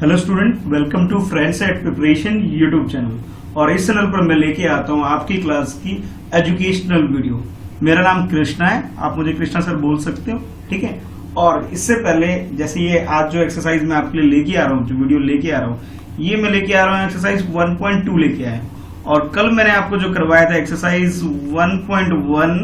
Hello student, welcome to friends at preparation YouTube channel. और इस channel पर मैं लेके आता हूँ आपकी क्लास की एजुकेशनल वीडियो। मेरा नाम कृष्णा है, आप मुझे कृष्णा सर बोल सकते हो, ठीक है। और इससे पहले जैसे ये आज जो एक्सरसाइज मैं आपके लिए लेके आ रहा हूँ, जो वीडियो लेके आ रहा हूँ, ये मैं लेके आ रहा हूँ एक्सरसाइज 1.2 लेके आया। और कल मैंने आपको जो करवाया था एक्सरसाइज 1.1,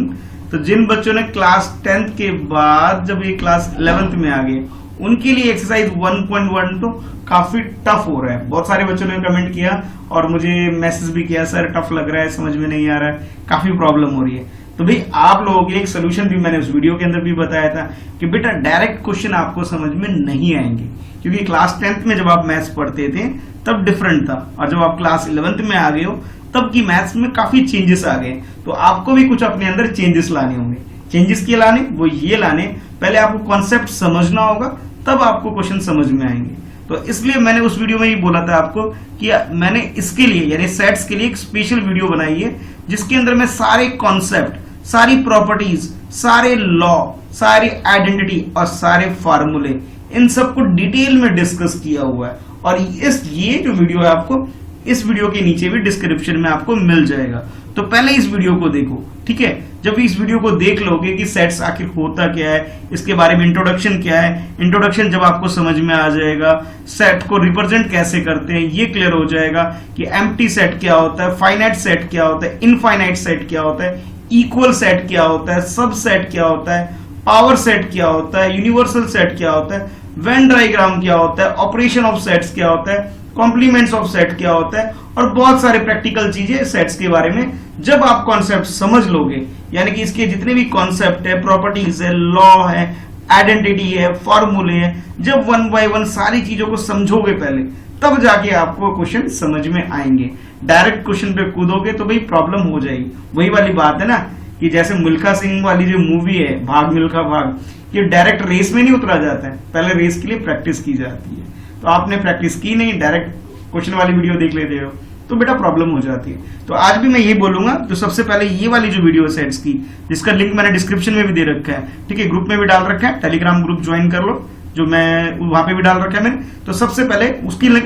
तो जिन बच्चों ने क्लास 10th के बाद जब ये क्लास 11th में आ गए उनके लिए एक्सरसाइज 1.1 तो काफी टफ हो रहा है। बहुत सारे बच्चों ने कमेंट किया और मुझे मैसेज भी किया, सर टफ लग रहा है, समझ में नहीं आ रहा है, काफी प्रॉब्लम हो रही है। तो भाई आप लोगों के लिए एक सोल्यूशन भी मैंने उस वीडियो के अंदर भी बताया था कि बेटा डायरेक्ट क्वेश्चन आपको समझ में नहीं आएंगे, क्योंकि क्लास 10th में जब आप मैथ्स पढ़ते थे तब डिफरेंट था, और जब आप क्लास 11th में आ गए हो तब की मैथ्स में काफी चेंजेस आ गए। तो आपको भी कुछ अपने अंदर चेंजेस लाने होंगे। चेंजेस के लाने वो ये लाने, पहले आपको कॉन्सेप्ट समझना होगा, तब आपको क्वेश्चन समझ में आएंगे। तो इसलिए मैंने उस वीडियो में ही बोला था आपको कि मैंने इसके लिए यानी सेट्स के लिए एक स्पेशल वीडियो बनाई है, जिसके अंदर मैं सारे कॉन्सेप्ट, सारी प्रॉपर्टीज, सारे लॉ, सारी आइडेंटिटी और सारे फार्मूले, इन सबको डिटेल में डिस्कस किया हुआ है। और ये जो वीडियो है आपको इस वीडियो के नीचे भी डिस्क्रिप्शन में आपको मिल जाएगा। तो पहले इस वीडियो को देखो, ठीक है। जब इस वीडियो को देख लोगे कि सेट्स आखिर होता क्या है, इसके बारे में इंट्रोडक्शन क्या है, इंट्रोडक्शन जब आपको समझ में आ जाएगा, सेट को रिप्रेजेंट कैसे करते हैं ये क्लियर हो जाएगा कि एम्प्टी सेट क्या होता है, फाइनाइट सेट क्या होता है, इनफाइनाइट सेट क्या होता है, इक्वल सेट क्या होता है, सब सेट क्या होता है, पावर सेट क्या होता है, यूनिवर्सल सेट क्या होता है, वेन डायग्राम क्या होता है, ऑपरेशन ऑफ सेट्स क्या होता है, कॉम्प्लीमेंट्स ऑफ सेट क्या होता है, और बहुत सारे प्रैक्टिकल चीजें सेट्स के बारे में जब आप कॉन्सेप्ट समझ लोगे, यानी कि इसके जितने भी कॉन्सेप्ट है, प्रॉपर्टीज है, लॉ है, आइडेंटिटी है, फॉर्मूले है, जब वन बाय वन सारी चीजों को समझोगे पहले, तब जाके आपको क्वेश्चन समझ में आएंगे। डायरेक्ट क्वेश्चन पे कूदोगे तो भाई प्रॉब्लम हो जाएगी। वही वाली बात है ना कि जैसे मिल्खा सिंह वाली जो मूवी है भाग मिल्खा भाग, ये डायरेक्ट रेस में नहीं उतरा जाता है, पहले रेस के लिए प्रैक्टिस की जाती है। तो आपने प्रैक्टिस की नहीं, डायरेक्ट क्वेश्चन वाली वीडियो देख लेते हो तो बेटा प्रॉब्लम हो जाती है। तो आज भी मैं ये बोलूंगा, तो सबसे पहले ये वाली जो वीडियो है सेट्स की, जिसका लिंक मैंने डिस्क्रिप्शन में भी दे रखा है, ठीक है, ग्रुप में भी डाल रखा है, टेलीग्राम ग्रुप ज्वाइन कर लो, जो मैं वहां पे भी डाल रखा है मैंने। तो सबसे पहले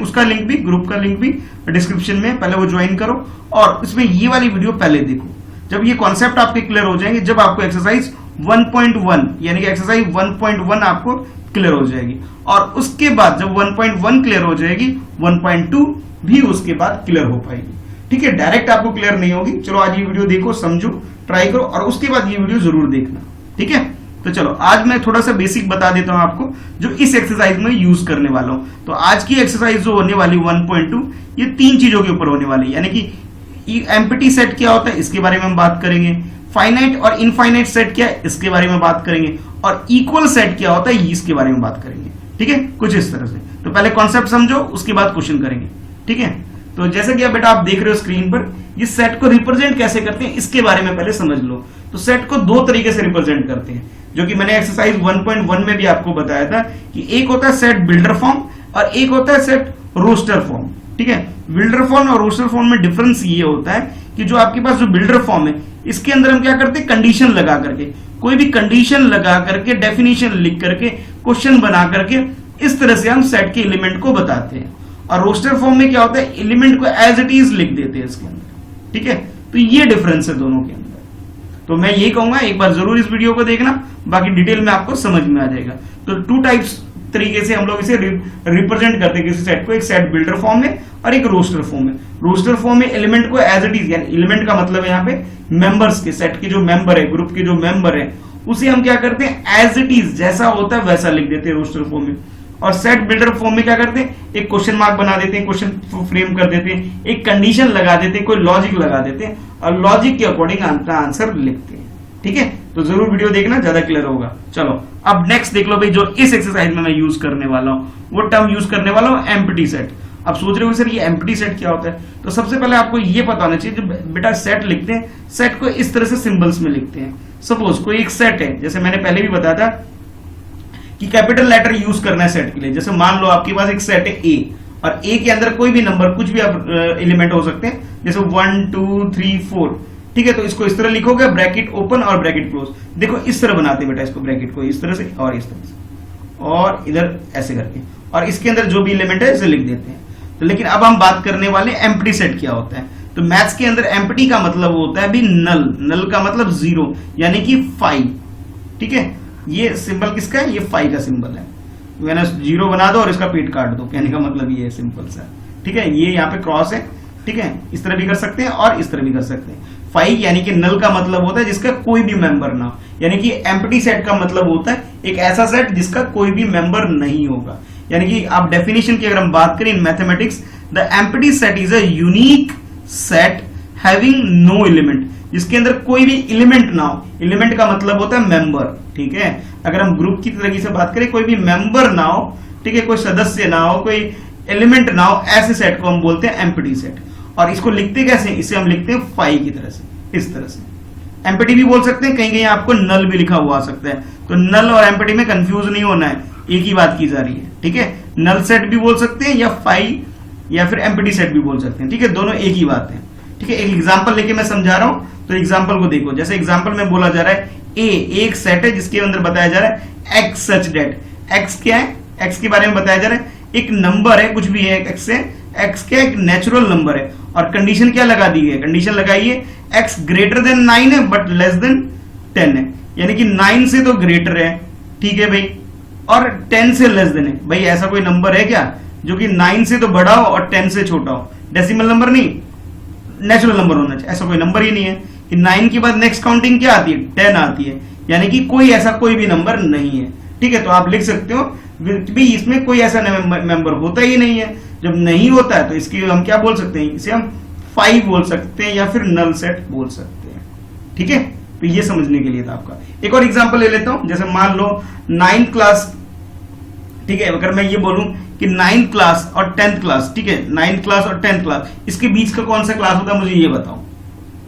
उसका लिंक भी, ग्रुप का लिंक भी डिस्क्रिप्शन में, पहले वो ज्वाइन करो और इसमें ये वाली वीडियो पहले देखो। जब ये कॉन्सेप्ट आपके क्लियर हो जाएंगे, जब आपको एक्सरसाइज 1.1 यानी कि एक्सरसाइज 1.1 आपको क्लियर हो जाएगी, और उसके बाद जब 1.1 क्लियर हो जाएगी, 1.2 भी उसके बाद क्लियर हो पाएगी, ठीक है। डायरेक्ट आपको क्लियर नहीं होगी। चलो आज ये वीडियो देखो, समझो, ट्राई करो, और उसके बाद ये वीडियो जरूर देखना, ठीक है। तो चलो आज मैं थोड़ा सा बेसिक बता देता हूं आपको, जो इस एक्सरसाइज में यूज करने वाला हूं। तो आज की एक्सरसाइज जो होने वाली 1.2, ये 3 चीजों के ऊपर होने वाली, यानी कि एम्प्टी सेट क्या होता है इसके बारे में हम बात करेंगे, फाइनाइट और इनफाइनाइट सेट क्या है इसके बारे में बात करेंगे, और इक्वल सेट क्या होता है इसके बारे में बात करेंगे, ठीक है, कुछ इस तरह से। तो पहले कॉन्सेप्ट समझो, उसके बाद क्वेश्चन करेंगे, ठीक है। तो जैसे कि बेटा आप देख रहे हो स्क्रीन पर, ये सेट को रिप्रेजेंट कैसे करते हैं इसके बारे में पहले समझ लो। तो सेट को 2 तरीके से रिप्रेजेंट करते हैं, जो कि मैंने एक्सरसाइज 1.1 में भी आपको बताया था कि एक होता है सेट बिल्डर फॉर्म और एक होता है सेट रोस्टर फॉर्म, ठीक है। बिल्डर फॉर्म और रोस्टर फॉर्म में डिफरेंस ये होता है कि जो आपके पास जो बिल्डर फॉर्म है, इसके अंदर हम क्या करते हैं, कंडीशन लगा करके, कोई भी कंडीशन लगा करके, डेफिनेशन लिख करके, क्वेश्चन बना करके, इस तरह से हम सेट के एलिमेंट को बताते हैं। और रोस्टर फॉर्म में क्या होता है, एलिमेंट को एज इट इज लिख देते हैं इसके अंदर, ठीक है। तो ये डिफरेंस है दोनों के अंदर। तो मैं ये कहूंगा एक बार जरूर इस वीडियो को देखना, बाकी डिटेल में आपको समझ में आ जाएगा। तो 2 टाइप्स तरीके से हम लोग इसे रिप्रेजेंट करते हैं किसी सेट को, एक सेट बिल्डर फॉर्म में और एक रोस्टर फॉर्म में। रोस्टर फॉर्म में एलिमेंट को एज इट इज, यानी एलिमेंट का मतलब है यहाँ पे मेंबर्स के, सेट के जो मेंबर है, ग्रुप के जो मेंबर है, उसे हम क्या करते हैं, एज इट इज जैसा होता है वैसा लिख देते हैं रोस्टर फॉर्म में। और सेट बिल्डर फॉर्म में क्या करते हैं, एक क्वेश्चन मार्क बना देते हैं, क्वेश्चन फ्रेम कर देते हैं, एक कंडीशन लगा देते हैं, कोई लॉजिक लगा देते हैं, और लॉजिक के अकॉर्डिंग अपना आंसर लिखते हैं, ठीक है। तो जरूर वीडियो देखना, ज्यादा क्लियर होगा। चलो अब नेक्स्ट देख लो भाई, जो इस एक्सरसाइज में मैं यूज करने वाला हूं, वो टर्म यूज करने वाला हूं एम्प्टी सेट। अब सोच रहे हो सर ये एम्प्टी सेट क्या होता है, तो सबसे पहले आपको ये पता होना चाहिए, जब बेटा सेट लिखते हैं, सेट को इस तरह से सिंबल्स में लिखते हैं। सपोज कोई एक सेट है, जैसे मैंने पहले भी बताया था कि कैपिटल लेटर यूज करना है सेट के लिए। जैसे मान लो आपके पास एक सेट है ए, और ए के अंदर कोई भी नंबर, कुछ भी आप एलिमेंट हो सकते हैं, जैसे 1 2 3 4, ठीक है। तो इसको इस तरह लिखोगे, ब्रैकेट ओपन और ब्रैकेट क्लोज। देखो इस तरह बनाते हैं बेटा इसको, ब्रैकेट को इस तरह से और इस तरह से, और इधर ऐसे करके, और इसके अंदर जो भी एलिमेंट है इसे लिख देते हैं। तो लेकिन अब हम बात करने वाले एम्प्टी सेट क्या होता है। तो मैथ्स के अंदर एम्प्टी का मतलब होता है अभी नल, नल का मतलब जीरो यानी कि 5, ठीक है। ये सिंबल किसका है, ये 5 का सिंबल है। मैंने जीरो बना दो और इसका पेट काट दो, कहने का मतलब ये है सिंपल सा, ठीक है। ये यहाँ पे क्रॉस है, ठीक है, इस तरह भी कर सकते हैं और इस तरह भी कर सकते हैं। 5 यानी कि नल का मतलब होता है जिसका कोई भी मेंबर ना हो, यानी कि एम्प्टी सेट का मतलब होता है एक ऐसा सेट जिसका कोई भी मेंबर नहीं होगा। यानी कि आप डेफिनेशन की अगर हम बात करें in mathematics, the empty set is a unique set having no element, जिसके अंदर कोई भी एलिमेंट ना हो। एलिमेंट का मतलब होता है मेंबर, ठीक है। अगर हम ग्रुप की तरीके से बात करें, कोई भी मेंबर ना हो, ठीक है, कोई सदस्य ना हो, कोई एलिमेंट ना हो, ऐसे सेट को हम बोलते हैं एम्प्टी सेट। और इसको लिखते कैसे, इसे हम लिखते हैं 5 की तरह से, इस तरह से। एम्प्टी भी बोल सकते हैं, कहीं कहीं आपको नल भी लिखा हुआ आ सकता है। तो नल और एम्प्टी में कंफ्यूज नहीं होना है, एक ही बात की जा रही है, ठीक है। नल सेट भी बोल सकते हैं या 5 या फिर एम्प्टी सेट भी बोल सकते हैं, ठीक है, दोनों एक ही बात है, ठीक है। एक एग्जांपल लेके मैं समझा रहा हूं, तो एग्जांपल को देखो। जैसे एग्जांपल में बोला जा रहा है ए एक सेट है जिसके अंदर बताया जा रहा है एक्स सच डेट। एक्स क्या है, एक्स के बारे में बताया जा रहा है, एक नंबर है, कुछ भी है एक्स से, एक्स क्या एक नेचुरल नंबर है। और कंडीशन क्या लगा दी है, कंडीशन लगाई है एक्स ग्रेटर देन 9 है बट लेस देन 10 है, यानी कि 9 से तो ग्रेटर है, ठीक है भाई, और 10 से लेस देन है। भाई ऐसा कोई नंबर है क्या जो कि 9 से तो बड़ा हो और 10 से छोटा हो, डेसिमल नंबर नहीं, नेचुरल नंबर होना चाहिए। ऐसा कोई नंबर ही नहीं है कि 9 के बाद नेक्स्ट काउंटिंग क्या आती है, 10 आती है, यानी कि कोई ऐसा कोई भी नंबर नहीं है, ठीक है। तो आप लिख सकते हो भी इसमें कोई ऐसा मेंबर होता ही नहीं है। जब नहीं होता है तो इसकी हम क्या बोल सकते हैं, इसे हम 5 बोल सकते हैं या फिर नल सेट बोल सकते हैं, ठीक है। तो ये समझने के लिए था आपका। एक और एग्जांपल ले लेता हूं, जैसे मान लो 9th क्लास, ठीक है, अगर मैं ये बोलूं कि 9th क्लास और 10th क्लास, ठीक है, 9th क्लास और 10th क्लास, इसके बीच का कौन सा क्लास होता है, मुझे ये बताओ।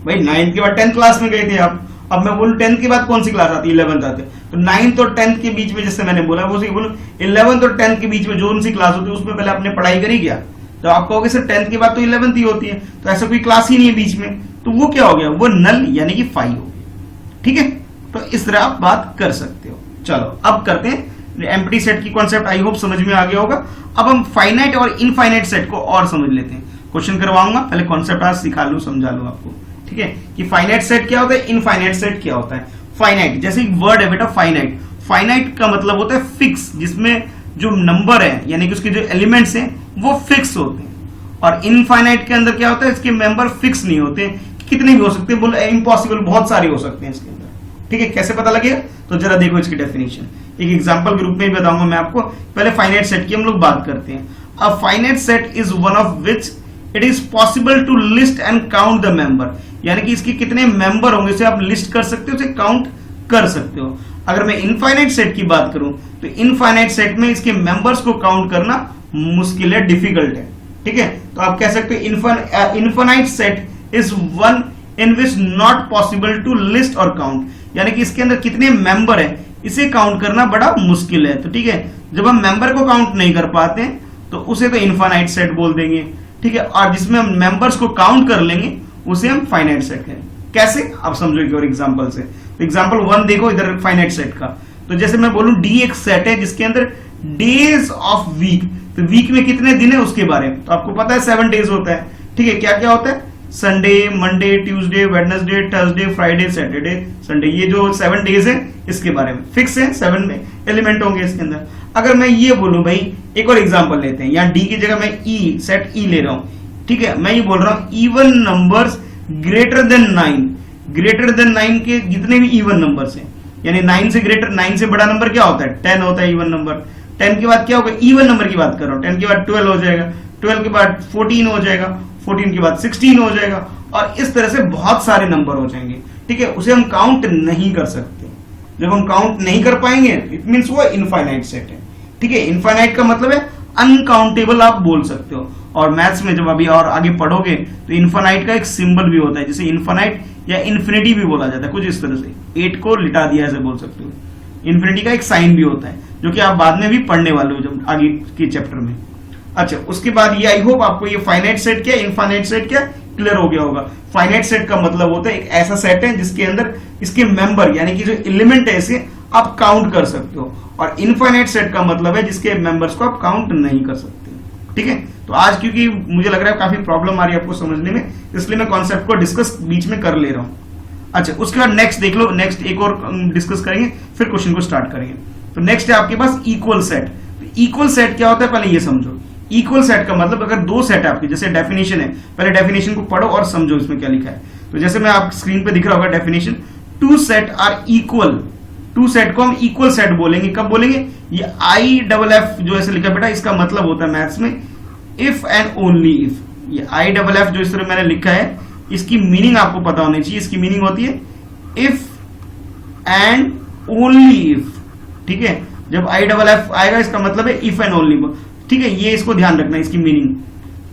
भाई 9th के बाद 10th क्लास में गए थे आप, अब मैं बोलूं 10th के बाद कौन सी क्लास आती है, 11th आती है। तो 9th और 10th के बीच में, जैसे मैंने बोला वो बोलूं 11th और 10th के बीच में जो सी क्लास होती है उसमें पहले आपने पढ़ाई करी क्या, तो आप कहोगे सर 10th के बाद तो 11th ही होती है, तो ऐसा कोई क्लास ही नहीं है बीच में, तो वो क्या हो गया, वो नल यानी कि 5 हो गया, ठीक है। तो इस तरह आप बात कर सकते हो। चलो अब करते हैं एम्प्टी सेट की कॉन्सेप्ट, आई होप समझ में आ गया होगा। अब हम फाइनाइट और इनफाइनाइट सेट को और समझ लेते हैं। क्वेश्चन करवाऊंगा, पहले कॉन्सेप्ट आज सिखा लूं, समझा लूं आपको, ठीक है, कि फाइनाइट सेट क्या होता है, इनफाइनाइट सेट क्या होता है। फाइनाइट जैसे एक वर्ड है बेटा, फाइनाइट, फाइनाइट का मतलब होता है फिक्स, जिसमें जो नंबर है यानी कि उसके जो एलिमेंट्स हैं वो फिक्स होते हैं। और इनफाइनाइट के अंदर क्या होता है, इसके मेंबर फिक्स नहीं होते, कितने भी हो सकते हैं, बोले इम्पॉसिबल, बहुत सारे हो सकते हैं इसके अंदर, ठीक है। कैसे पता लगेगा, तो जरा देखो इसकी डेफिनेशन, एक एग्जांपल के रूप में बताऊंगा मैं आपको। पहले फाइनाइट सेट की हम लोग बात करते हैं। A finite set is one of which it is possible to list and count the member, यानी कि इसके कितने मेंबर होंगे उसे आप लिस्ट कर सकते हो, उसे काउंट कर सकते हो। अगर मैं इनफाइनाइट सेट की बात करूं तो इनफाइनाइट सेट में इसके मेंबर्स को काउंट करना मुश्किल है, डिफिकल्ट है, ठीक है। तो आप कह सकते हो infinite set is one in which not possible to list और काउंट, यानी कि इसके अंदर कितने मेंबर है इसे काउंट करना बड़ा मुश्किल है। तो ठीक है, जब हम मेंबर को काउंट नहीं कर पाते तो उसे तो इनफाइनाइट सेट बोल देंगे, ठीक है। और जिसमें हम मेंबर्स को काउंट कर लेंगे उसे हम फाइनाइट सेट कहें। कैसे, आप समझोगे और एग्जांपल से। तो एग्जांपल 1 देखो इधर फाइनाइट सेट का। तो जैसे मैं बोलूं डी एक सेट है जिसके अंदर डेज ऑफ वीक, तो वीक में कितने दिन है उसके बारे में तो आपको पता है 7 डेज होता है, ठीक है। क्या क्या होता है, Sunday, Monday, Tuesday, Wednesday, Thursday, Friday, Saturday, Sunday, ये जो 7 डेज है इसके बारे में फिक्स है, 7 में एलिमेंट होंगे इसके अंदर। अगर मैं ये बोलूं भाई, एक और एग्जांपल लेते हैं, यहाँ डी की जगह मैं ई सेट ई ले रहा हूं, ठीक है। मैं ये बोल रहा हूं even numbers greater than 9, greater than 9 के जितने भी इवन नंबर्स हैं, यानी 9 से ग्रेटर, 9 से बड़ा नंबर क्या होता है 10 होता है इवन नंबर। 10 के बाद क्या होगा, इवन नंबर की बात कर रहा हूं, 10 के बाद 12 हो जाएगा, 12 के बाद 14 हो जाएगा, 14 के बाद 16 हो जाएगा, और इस तरह से बहुत सारे नंबर हो जाएंगे, ठीक है। उसे हम काउंट नहीं कर सकते। जब हम काउंट नहीं कर पाएंगे इट मींस वो इनफाइनाइट सेट है, ठीक है। इनफाइनाइट का मतलब है अनकाउंटेबल, आप बोल सकते हो। और मैथ्स में जब अभी और आगे पढ़ोगे तो इनफाइनाइट का एक सिंबल भी होता है, जैसे इनफाइनाइट या इन्फिनिटी भी बोला जाता है, कुछ इस तरह से 8 को लिटा दिया ऐसे बोल सकते हो। इन्फिनिटी का एक साइन भी होता है जो कि आप बाद में भी पढ़ने वाले हो जब आगे के चैप्टर में। अच्छा, उसके बाद ये आई होप आपको ये फाइनाइट सेट क्या, इनफाइनाइट सेट क्या क्लियर हो गया होगा। फाइनाइट सेट का मतलब होता है एक ऐसा सेट है जिसके अंदर इसके मेंबर यानी कि जो एलिमेंट है इसके आप काउंट कर सकते हो, और इनफाइनाइट सेट का मतलब है जिसके मेंबर्स को आप काउंट नहीं कर सकते। ठीक है, तो आज क्योंकि मुझे लग रहा है काफी प्रॉब्लम आ रही है आपको समझने में, इसलिए मैं कॉन्सेप्ट को डिस्कस बीच में कर ले रहा हूं। अच्छा, उसके बाद नेक्स्ट देख लो, नेक्स्ट एक और डिस्कस करेंगे, फिर क्वेश्चन को स्टार्ट करेंगे। तो नेक्स्ट है आपके पास इक्वल सेट। इक्वल सेट क्या होता है पहले ये समझो। इक्वल सेट का मतलब अगर दो सेट है आपकी, जैसे डेफिनेशन है, पहले डेफिनेशन को पढ़ो और समझो इसमें क्या लिखा है। तो जैसे मैं आप स्क्रीन पे दिख रहा होगा definition, two set are equal. Two set को हम इक्वल सेट बोलेंगे, कब बोलेंगे? ये IFF जो ऐसे लिखा बेटा, इसका मतलब होता है मैथ्स में इफ एंड ओनली इफ। ये IFF जो इस तरह मैंने लिखा है, इसकी मीनिंग आपको पता होनी चाहिए। इसकी मीनिंग होती है इफ एंड ओनली इफ। ठीक है, जब IFF आएगा इसका मतलब है इफ एंड ओनली। ठीक है, ये इसको ध्यान रखना इसकी मीनिंग।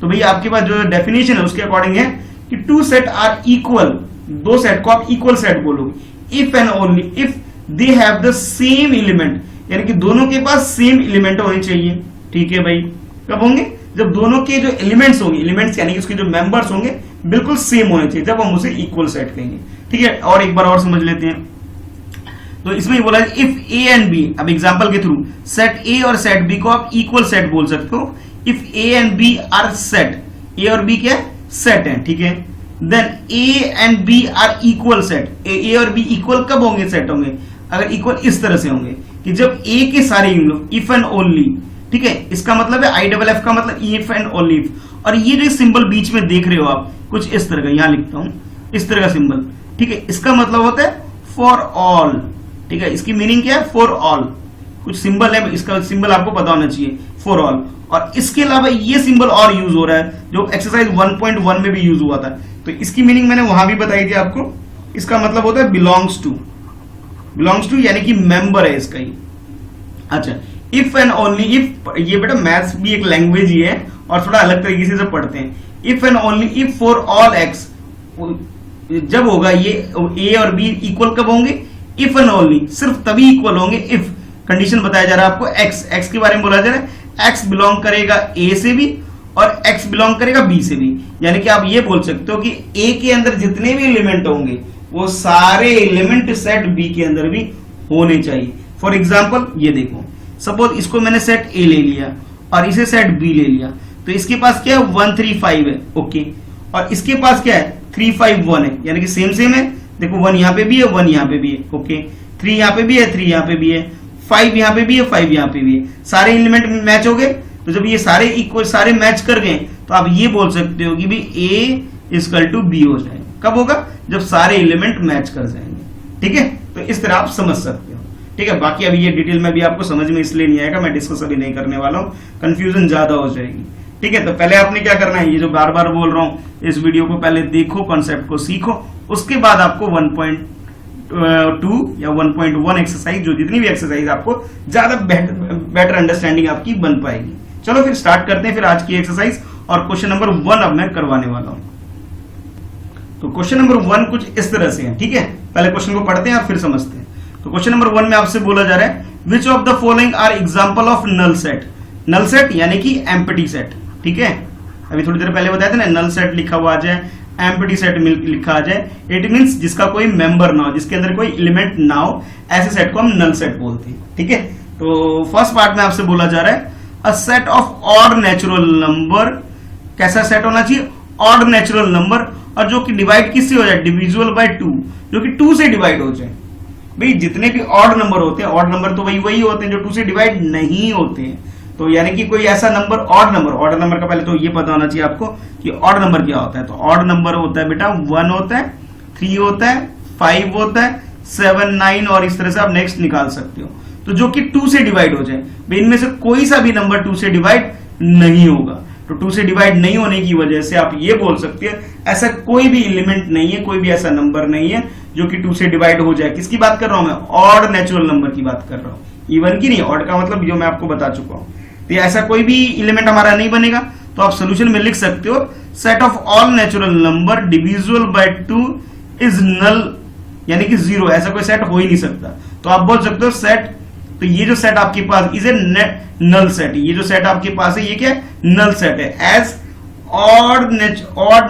तो भैया आपके पास जो डेफिनेशन है उसके अकॉर्डिंग है कि टू सेट आर इक्वल, दो सेट को आप इक्वल सेट बोलोगे if and only if they have the same element, यानी कि दोनों के पास सेम एलिमेंट होने चाहिए। ठीक है भाई, कब होंगे? जब दोनों के जो एलिमेंट्स होंगे, एलिमेंट्स यानी कि उसके जो मेंबर्स होंगे बिल्कुल सेम होने चाहिए, जब हम उसे इक्वल सेट कहेंगे। ठीक है, और एक बार और समझ लेते हैं। तो इसमें बोला इफ ए एंड बी, अब एग्जांपल के थ्रू, सेट ए और सेट बी को आप इक्वल सेट बोल सकते हो। If A and B are set, A और बी क्या है? सेट है। ठीक है, then A and B are equal set. A और बी इक्वल कब होंगे? सेट होंगे अगर इक्वल इस तरह से होंगे कि जब ए के सारे इफ एंड ओनली। ठीक है, इसका मतलब है IFF का मतलब इफ एंड ओनली इफ। और ये जो सिंबल बीच में देख रहे हो आप, कुछ इस तरह का, यहां लिखता हूं इस तरह का सिंबल। ठीक है, इसका मतलब होता है फॉर ऑल। ठीक है, इसकी मीनिंग क्या है? For all. कुछ सिंबल है, इसका सिंबल आपको पता होना चाहिए, फॉर ऑल। और इसके अलावा ये सिंबल और यूज हो रहा है जो एक्सरसाइज 1.1 में भी यूज हुआ था। तो इसकी मीनिंग मैंने वहां भी बताई थी आपको। इसका मतलब होता है बिलोंग्स टू। बिलोंग्स टू यानी कि मेंबर है इसका ही। अच्छा, इफ एंड ओनली इफ, ये बेटा मैथ्स भी एक लैंग्वेज ही है और थोड़ा अलग तरीके से पढ़ते हैं। If and only if for all x, जब होगा ये ए और बी इक्वल कब होंगे? इफ एंड ओनली, सिर्फ तभी इक्वल होंगे इफ कंडीशन बताया जा रहा है आपको। एक्स के बारे में बोला जा रहा है, एक्स बिलोंग करेगा ए से भी और एक्स बिलोंग करेगा बी से भी। यानी कि आप ये बोल सकते हो कि ए के अंदर जितने भी एलिमेंट होंगे वो सारे एलिमेंट सेट बी के अंदर भी होने चाहिए। फॉर एग्जाम्पल ये देखो, सपोज इसको मैंने सेट ए ले लिया और इसे सेट बी ले लिया, तो इसके पास क्या है? 1 3 5 है। ओके, और इसके पास क्या है? 3 5 1 है, यानी कि सेम सेम है। देखो 1 यहां पे भी है, 1 यहां पे भी है। ओके, 3 यहां पे भी है, 3 यहां पे भी है, 5 यहां पे भी है, 5 यहां पे भी है। सारे एलिमेंट मैच हो गए। तो जब ये सारे इक्वल, सारे मैच कर गए, तो आप ये बोल सकते हो कि भी ए इक्वल टू बी हो जाएगा। कब होगा? जब सारे एलिमेंट मैच कर जाएंगे। ठीक है, तो इस तरह आप समझ सकते हो। ठीक है, बाकी अभी ये डिटेल में भी आपको समझ में इसलिए नहीं आएगा, मैं डिस्कस अभी नहीं करने वाला हूं, कंफ्यूजन ज्यादा हो जाएगी। ठीक है, तो पहले आपने क्या करना है, ये जो बार बार बोल रहा हूं, इस वीडियो को पहले देखो, कॉन्सेप्ट को सीखो, उसके बाद आपको 1.2 या 1.1 एक्सरसाइज, जो जितनी भी एक्सरसाइज आपको ज्यादा बेटर अंडरस्टैंडिंग आपकी बन पाएगी। चलो फिर स्टार्ट करते हैं फिर आज की एक्सरसाइज, और क्वेश्चन नंबर 1 अब मैं करवाने वाला हूं। तो क्वेश्चन नंबर 1 कुछ इस तरह से है। ठीक है, पहले क्वेश्चन को पढ़ते हैं और फिर समझते हैं। तो क्वेश्चन नंबर 1 में आपसे बोला जा रहा है, which of the following are example of null set. Null set यानी कि एम्प्टी सेट। ठीक है, अभी थोड़ी देर पहले बताया था ना, नल सेट लिखा हुआ आ जाए, एम्प्टी सेट लिखा आ जाए, इट मींस जिसका कोई मेंबर ना हो, जिसके अंदर कोई एलिमेंट ना हो, ऐसे सेट को हम नल सेट बोलते हैं। ठीक है, तो फर्स्ट पार्ट में आपसे बोला जा रहा है, a set of odd natural number. कैसा सेट होना चाहिए? ऑड नेचुरल नंबर, और जो कि डिवाइड किससे हो जाए? डिविजिबल बाय 2, जो कि 2 से डिवाइड हो जाए। भाई जितने भी ऑड नंबर होते हैं, ऑड नंबर तो वही होते हैं जो 2 से डिवाइड नहीं होते हैं। तो यानी कि कोई ऐसा नंबर, ऑड नंबर का पहले तो ये पता होना चाहिए आपको कि ऑड नंबर क्या होता है। तो ऑड नंबर होता है बेटा 1 होता है, 3 होता है, 5 होता है, 7 9 और इस तरह से आप नेक्स्ट निकाल सकते हो। तो जो कि 2 से डिवाइड हो जाए, इनमें से कोई सा भी नंबर 2 से डिवाइड नहीं होगा। तो 2 से डिवाइड नहीं होने की वजह से आप ये बोल सकते हैं ऐसा कोई भी एलिमेंट नहीं है, कोई भी ऐसा नंबर नहीं है जो कि 2 से डिवाइड हो जाए। किसकी बात कर रहा हूं मैं? ऑड नेचुरल नंबर की बात कर रहा हूं, इवन की नहीं। ऑड का मतलब जो मैं आपको बता चुका हूं। तो ऐसा कोई भी एलिमेंट हमारा नहीं बनेगा। तो आप सोल्यूशन में लिख सकते हो, set of all natural number divisible by 2 is null, यानी कि 0। ऐसा कोई सेट हो ही नहीं सकता। तो आप बोल सकते हो सेट, तो ये जो सेट आपके पास इज ए नल सेट, ये जो सेट आपके पास है ये क्या है? नल सेट है। As odd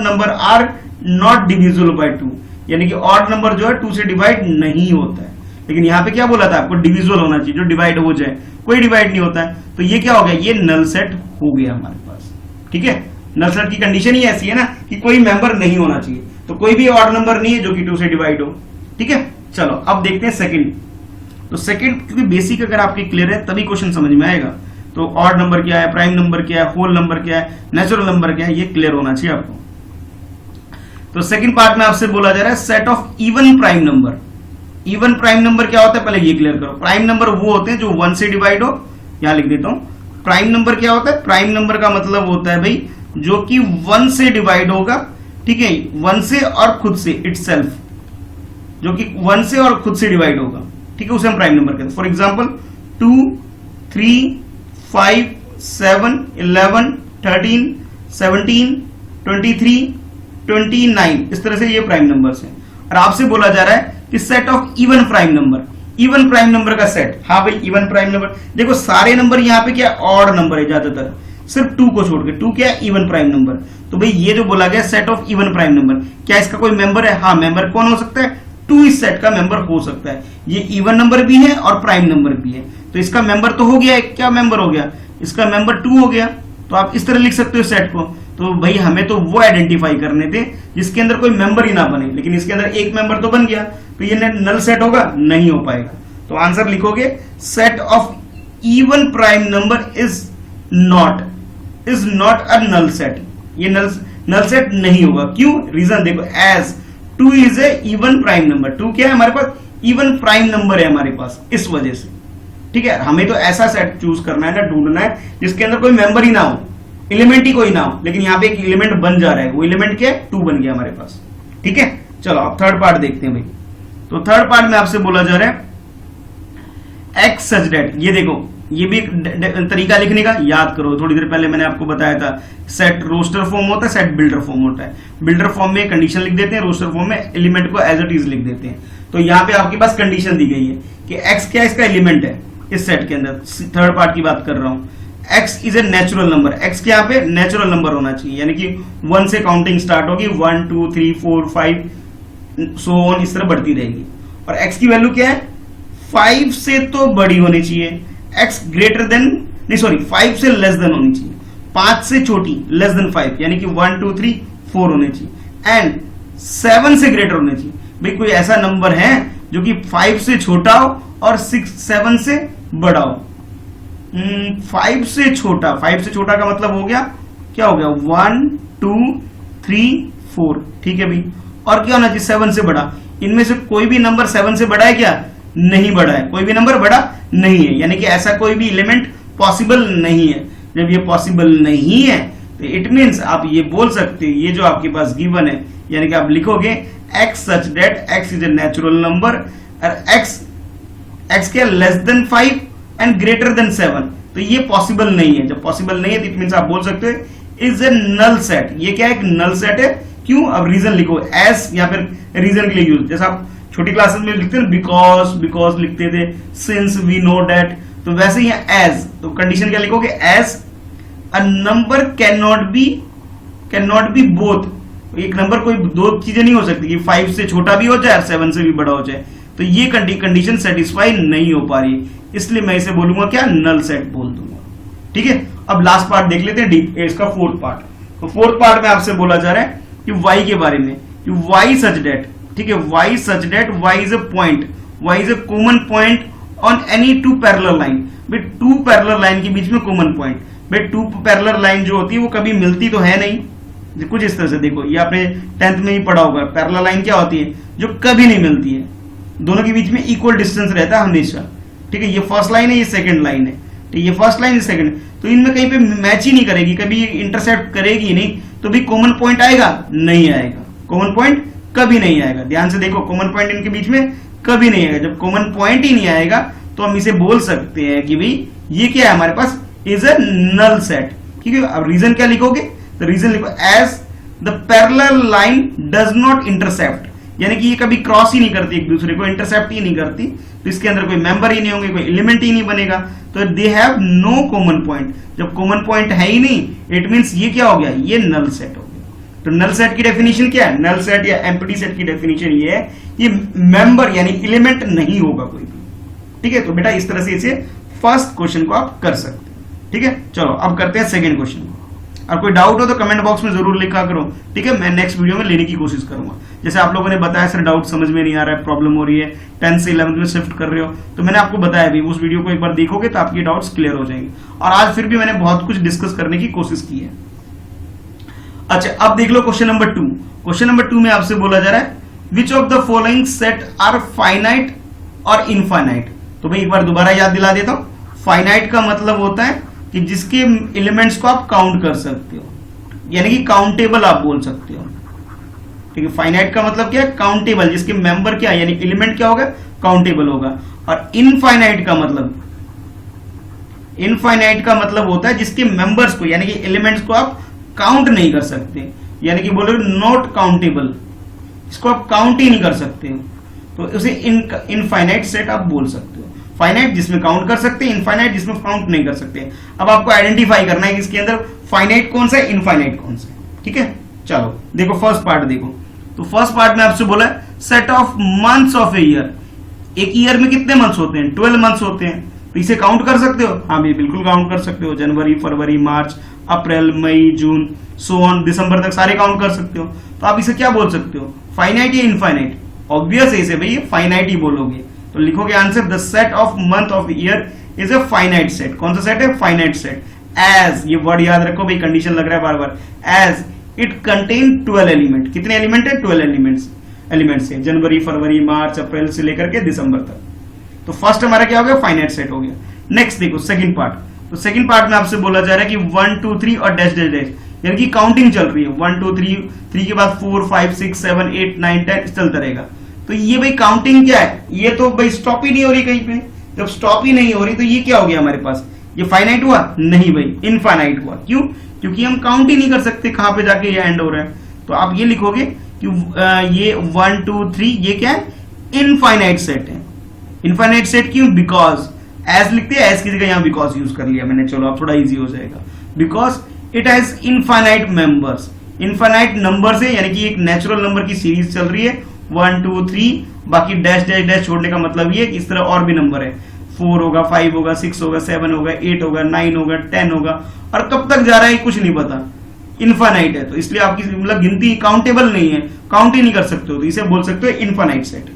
number are not divisible by 2, यानी कि ऑड नंबर जो है 2 से डिवाइड नहीं होता है। लेकिन यहाँ पे क्या बोला था आपको, डिविजिबल होना चाहिए, जो डिवाइड हो जाए, कोई डिवाइड नहीं होता है, तो ये क्या हो गया, ये नल सेट हो गया हमारे पास। ठीक है, नल सेट की कंडीशन ही ऐसी है ना कि कोई मेंबर नहीं होना चाहिए, तो कोई भी ऑड नंबर नहीं है जो कि 2 से डिवाइड हो। ठीक है, चलो अब देखते हैं सेकंड। तो सेकंड क्योंकि बेसिक अगर आपकी क्लियर है तभी क्वेश्चन समझ में आएगा। तो ऑड नंबर क्या है, प्राइम नंबर क्या है, होल नंबर क्या है, नेचुरल नंबर क्या है, ये क्लियर होना चाहिए आपको। तो सेकंड पार्ट में आपसे बोला जा रहा है set of even prime number. Even prime number क्या होता है, पहले ये क्लियर करो। प्राइम नंबर वो होते हैं जो 1 से डिवाइड हो, यहां लिख देता हूं। प्राइम नंबर क्या होता है, प्राइम नंबर का मतलब होता है भाई जो कि 1 से डिवाइड होगा। ठीक है, 1 से और खुद से, इटसेल्फ, जो कि 1 से और खुद से डिवाइड होगा। ठीक है, उसे हम प्राइम नंबर कहते हैं। फॉर एग्जाम्पल 2, 3, 5, 7, 11, 13, 17, 23, 29, इस तरह से ये प्राइम नंबर्स हैं। और आपसे बोला जा रहा है कि set of even prime number, even prime number का सेट। हाँ भाई, इवन प्राइम नंबर, देखो सारे नंबर यहाँ पे क्या ऑड नंबर है ज्यादातर, सिर्फ 2 को छोड़ के। 2 क्या है, इवन प्राइम नंबर। तो भाई ये जो बोला गया set of even prime number, क्या इसका कोई मेंबर है? हाँ, मेंबर कौन हो सकता है, 2 इस सेट का मेंबर हो सकता है। ये इवन नंबर भी है और प्राइम नंबर भी है, तो इसका मेंबर तो हो गया है। क्या मेंबर हो गया, इसका मेंबर 2 हो गया। तो आप इस तरह लिख सकते हो सेट को। तो भाई हमें तो वो आइडेंटिफाई करने थे जिसके अंदर कोई मेंबर ही ना बने, लेकिन इसके अंदर एक मेंबर तो बन गया, तो ये नल सेट होगा, नहीं हो पाएगा। तो आंसर लिखोगे set of even prime number is not a null set. ये नल सेट नहीं होगा। क्यों? रीजन देखो, as 2 is a even prime number. 2 क्या है हमारे पास, इवन प्राइम नंबर है हमारे पास, इस वजह से। ठीक है, हमें तो ऐसा सेट चूज करना है ना, ढूंढना है जिसके अंदर कोई मेंबर ही ना हो, एलिमेंट ही कोई ना हो, लेकिन यहाँ पे एक एलिमेंट बन जा रहा है। वो एलिमेंट क्या है, 2 बन गया हमारे पास। ठीक है, चलो अब थर्ड पार्ट देखते हैं भाई। तो थर्ड पार्ट में आपसे बोला जा रहा है एक्स सच दैट। ये देखो, ये भी एक तरीका लिखने का, याद करो। थोड़ी देर पहले मैंने आपको बताया था सेट रोस्टर फॉर्म होता है, सेट बिल्डर फॉर्म होता है। बिल्डर फॉर्म में कंडीशन लिख देते हैं, रोस्टर फॉर्म में एलिमेंट को एज इट इज लिख देते हैं। तो यहाँ पे आपके पास कंडीशन दी गई है कि एक्स क्या इसका एलिमेंट है इस सेट के अंदर। थर्ड पार्ट की बात कर रहा हूं। x is a natural number. x के यहाँ पे नेचुरल नंबर होना चाहिए, यानी कि 1 से काउंटिंग स्टार्ट होगी, 1 2 3 4 5 सो ऑन, इस तरह बढ़ती रहेगी। और x की वैल्यू क्या है, 5 से तो बड़ी होनी चाहिए, x ग्रेटर देन, नहीं सॉरी, 5 से लेस देन होनी चाहिए, 5 से छोटी, लेस देन 5, यानी कि 1 2 3 4 होने चाहिए, एंड 7 से ग्रेटर होने चाहिए। भाई कोई ऐसा नंबर है जो कि 5 से छोटा हो और 7 से बड़ा हो। 5 से छोटा, 5 से छोटा का मतलब हो गया, क्या हो गया, 1 2 3 4। ठीक है भाई, और क्या होना चाहिए, 7 से बड़ा। इनमें से कोई भी नंबर 7 से बड़ा है क्या, नहीं बड़ा है, कोई भी नंबर बड़ा नहीं है, यानी कि ऐसा कोई भी एलिमेंट पॉसिबल नहीं है। जब ये पॉसिबल नहीं है तो इट मीन्स आप ये बोल सकते हैं, ये जो आपके पास गिवन है, यानी कि आप लिखोगे x such that x is a natural number और x क्या less than 5 and greater than 7। तो ये पॉसिबल नहीं है। जब पॉसिबल नहीं है तो इट मींस आप बोल सकते हो इज ए नल सेट। ये क्या है, एक नल सेट है। क्यों? अब रीजन लिखो, एज या फिर रीजन के लिए यूज, जैसा आप छोटी क्लासेस में लिखते हैं बिकॉज लिखते थे, सिंस वी नो दैट, तो वैसे ही एज। तो कंडीशन क्या लिखोगे, as a number can not be both. एक नंबर कोई दो चीजें नहीं हो सकती कि 5 से छोटा भी हो जाए और 7 से भी बड़ा हो जाए। तो ये कंडीशन सेटिस्फाई नहीं हो पा रही, इसलिए मैं इसे बोलूंगा क्या, नल सेट बोल दूंगा। ठीक है, अब लास्ट पार्ट देख लेते हैं, डीप इसका फोर्थ पार्ट। तो फोर्थ पार्ट में आपसे बोला जा रहा है कि y के बारे में, कि y सच दैट, ठीक है, y such that y is a point, y is a common point on any 2 parallel line. भाई 2 पैरेलल लाइन के बीच में कॉमन पॉइंट, भाई 2 पैरेलल लाइन जो होती है वो कभी मिलती तो है नहीं, कुछ इस तरह से देखो, ये आपने 10th में ही पढ़ा होगा। पैरेलल लाइन क्या होती है, जो कभी नहीं मिलती है, दोनों के बीच में इक्वल डिस्टेंस रहता है हमेशा। ठीक है, ये फर्स्ट लाइन है, ये सेकंड लाइन है, ठीक, ये फर्स्ट लाइन, ये सेकंड, तो इनमें कहीं पे मैच ही नहीं करेगी, कभी इंटरसेक्ट करेगी नहीं, तो भी कॉमन पॉइंट आएगा, नहीं आएगा, कॉमन पॉइंट कभी नहीं आएगा। ध्यान से देखो, कॉमन पॉइंट इनके बीच में कभी नहीं आएगा। जब कॉमन पॉइंट ही नहीं आएगा तो हम इसे बोल सकते हैं कि भाई ये क्या है, हमारे पास इज अ नल सेट। ठीक है, अब रीजन क्या लिखोगे, तो रीजन लिखो as the parallel line does not intercept, यानी कि ये कभी क्रॉस ही नहीं करती एक दूसरे को, इंटरसेप्ट ही नहीं करती, तो इसके अंदर कोई मेंबर ही नहीं होंगे, कोई एलिमेंट ही नहीं बनेगा, तो they have no common point. जब कॉमन पॉइंट है ही नहीं, इट मींस ये क्या हो गया, ये नल सेट हो गया। तो नल सेट की डेफिनेशन क्या है, नल सेट या एम्प्टी सेट की डेफिनेशन ये है, ये मेंबर यानी एलिमेंट नहीं होगा कोई भी, ठीक है। तो बेटा इस तरह से इसे फर्स्ट क्वेश्चन को आप कर सकते हैं, ठीक है। चलो अब करते हैं सेकंड क्वेश्चन को। और कोई डाउट हो तो कमेंट बॉक्स में जरूर लिखा करो, ठीक है। मैं नेक्स्ट वीडियो में लेने की कोशिश करूंगा। जैसे आप लोगों ने बताया सर डाउट समझ में नहीं आ रहा है, प्रॉब्लम हो रही है, 10th से 11th में शिफ्ट कर रहे हो, तो मैंने आपको बताया भी, उस वीडियो को एक बार देखोगे तो आपके डाउट्स क्लियर हो जाएंगे। और आज फिर भी मैंने बहुत कुछ डिस्कस करने की कोशिश की है। अच्छा अब देख लो क्वेश्चन नंबर 2। क्वेश्चन नंबर 2 में आपसे बोला जा रहा है which of the following set are finite और इनफाइनाइट। तो भाई एक बार दोबारा याद दिला देता हूं। फाइनाइट का मतलब होता है कि जिसके एलिमेंट्स को आप काउंट कर सकते हो, यानी कि काउंटेबल आप बोल सकते हो, ठीक है। फाइनाइट का मतलब क्या है, काउंटेबल, जिसके मेंबर क्या है यानी एलिमेंट क्या होगा, काउंटेबल होगा। और इनफाइनाइट का मतलब होता है जिसके मेंबर्स को यानी कि एलिमेंट्स को आप काउंट नहीं कर सकते, यानी कि बोलोगे नॉट काउंटेबल, इसको आप काउंट ही नहीं कर सकते हो, तो उसे इनफाइनाइट सेट आप बोल सकते हो। फाइनाइट जिसमें काउंट कर सकते हैं, इनफाइनाइट जिसमें काउंट नहीं कर सकते। अब आपको आइडेंटिफाई करना है कि इसके अंदर फाइनाइट कौन सा है, इनफाइनाइट कौन सा है, ठीक है। चलो देखो फर्स्ट पार्ट देखो। तो फर्स्ट पार्ट में आपसे बोला है set of months of a year. एक ईयर में कितने मंथ्स होते हैं, 12 मंथ्स होते हैं, तो इसे काउंट कर सकते हो। हाँ भी बिल्कुल काउंट कर सकते हो, जनवरी, फरवरी, मार्च, अप्रैल, मई, जून, सो ऑन, दिसंबर तक सारे काउंट कर सकते हो। तो आप इसे क्या बोल सकते हो, फाइनाइट या इनफाइनाइट। ऑब्वियस है इसे भाई फाइनाइट ही बोलोगे, तो लिखोगे answer the set of month of year is a finite set. कौन सा सेट है, फाइनाइट सेट। एज, ये वर्ड याद रखो भाई, कंडीशन लग रहा है बार बार, एज इट कंटेन 12 एलिमेंट। कितने एलिमेंट है, 12 एलिमेंट्स है, जनवरी, फरवरी, मार्च, अप्रैल से लेकर के दिसंबर तक। तो फर्स्ट हमारा क्या हो गया, फाइनाइट सेट हो गया। नेक्स्ट देखो सेकंड पार्ट। तो सेकंड पार्ट में आपसे बोला जा रहा है कि 1 2 3 और डैश डैश डैश, यानी कि काउंटिंग चल रही है, 1 2 3 के बाद 4 5 6 7 8 9 10 चलता रहेगा। तो ये भाई काउंटिंग क्या है, ये तो भाई स्टॉप ही नहीं हो रही कहीं पे। जब स्टॉप ही नहीं हो रही तो ये क्या हो गया हमारे पास, ये फाइनाइट हुआ नहीं भाई, इनफाइनाइट हुआ। क्यों, क्योंकि हम काउंट ही नहीं कर सकते कहां पे जाके ये एंड हो रहा है। तो आप ये लिखोगे कि ये 1 2 3 ये क्या है, इनफाइनाइट सेट है। इनफाइनाइट सेट क्यों, बिकॉज एज लिखते हैं, एज की जगह यहां बिकॉज यूज कर लिया मैंने, चलो अब थोड़ा इजी हो जाएगा। Because it has infinite members, infinite number है, यानी कि एक नेचुरल नंबर की सीरीज चल रही है 1 2 3, बाकी डैश डैश डैश छोड़ने का मतलब ये कि इस तरह और भी नंबर है, 4 होगा, 5 होगा, 6 होगा, 7 होगा, 8 होगा, 9 होगा, 10 होगा, और कब तक जा रहा है कुछ नहीं पता, इनफाइनाइट है। तो इसलिए आपकी मतलब गिनती काउंटेबल नहीं है, काउंट ही नहीं कर सकते हो, तो इसे बोल सकते हो इनफाइनाइट सेट,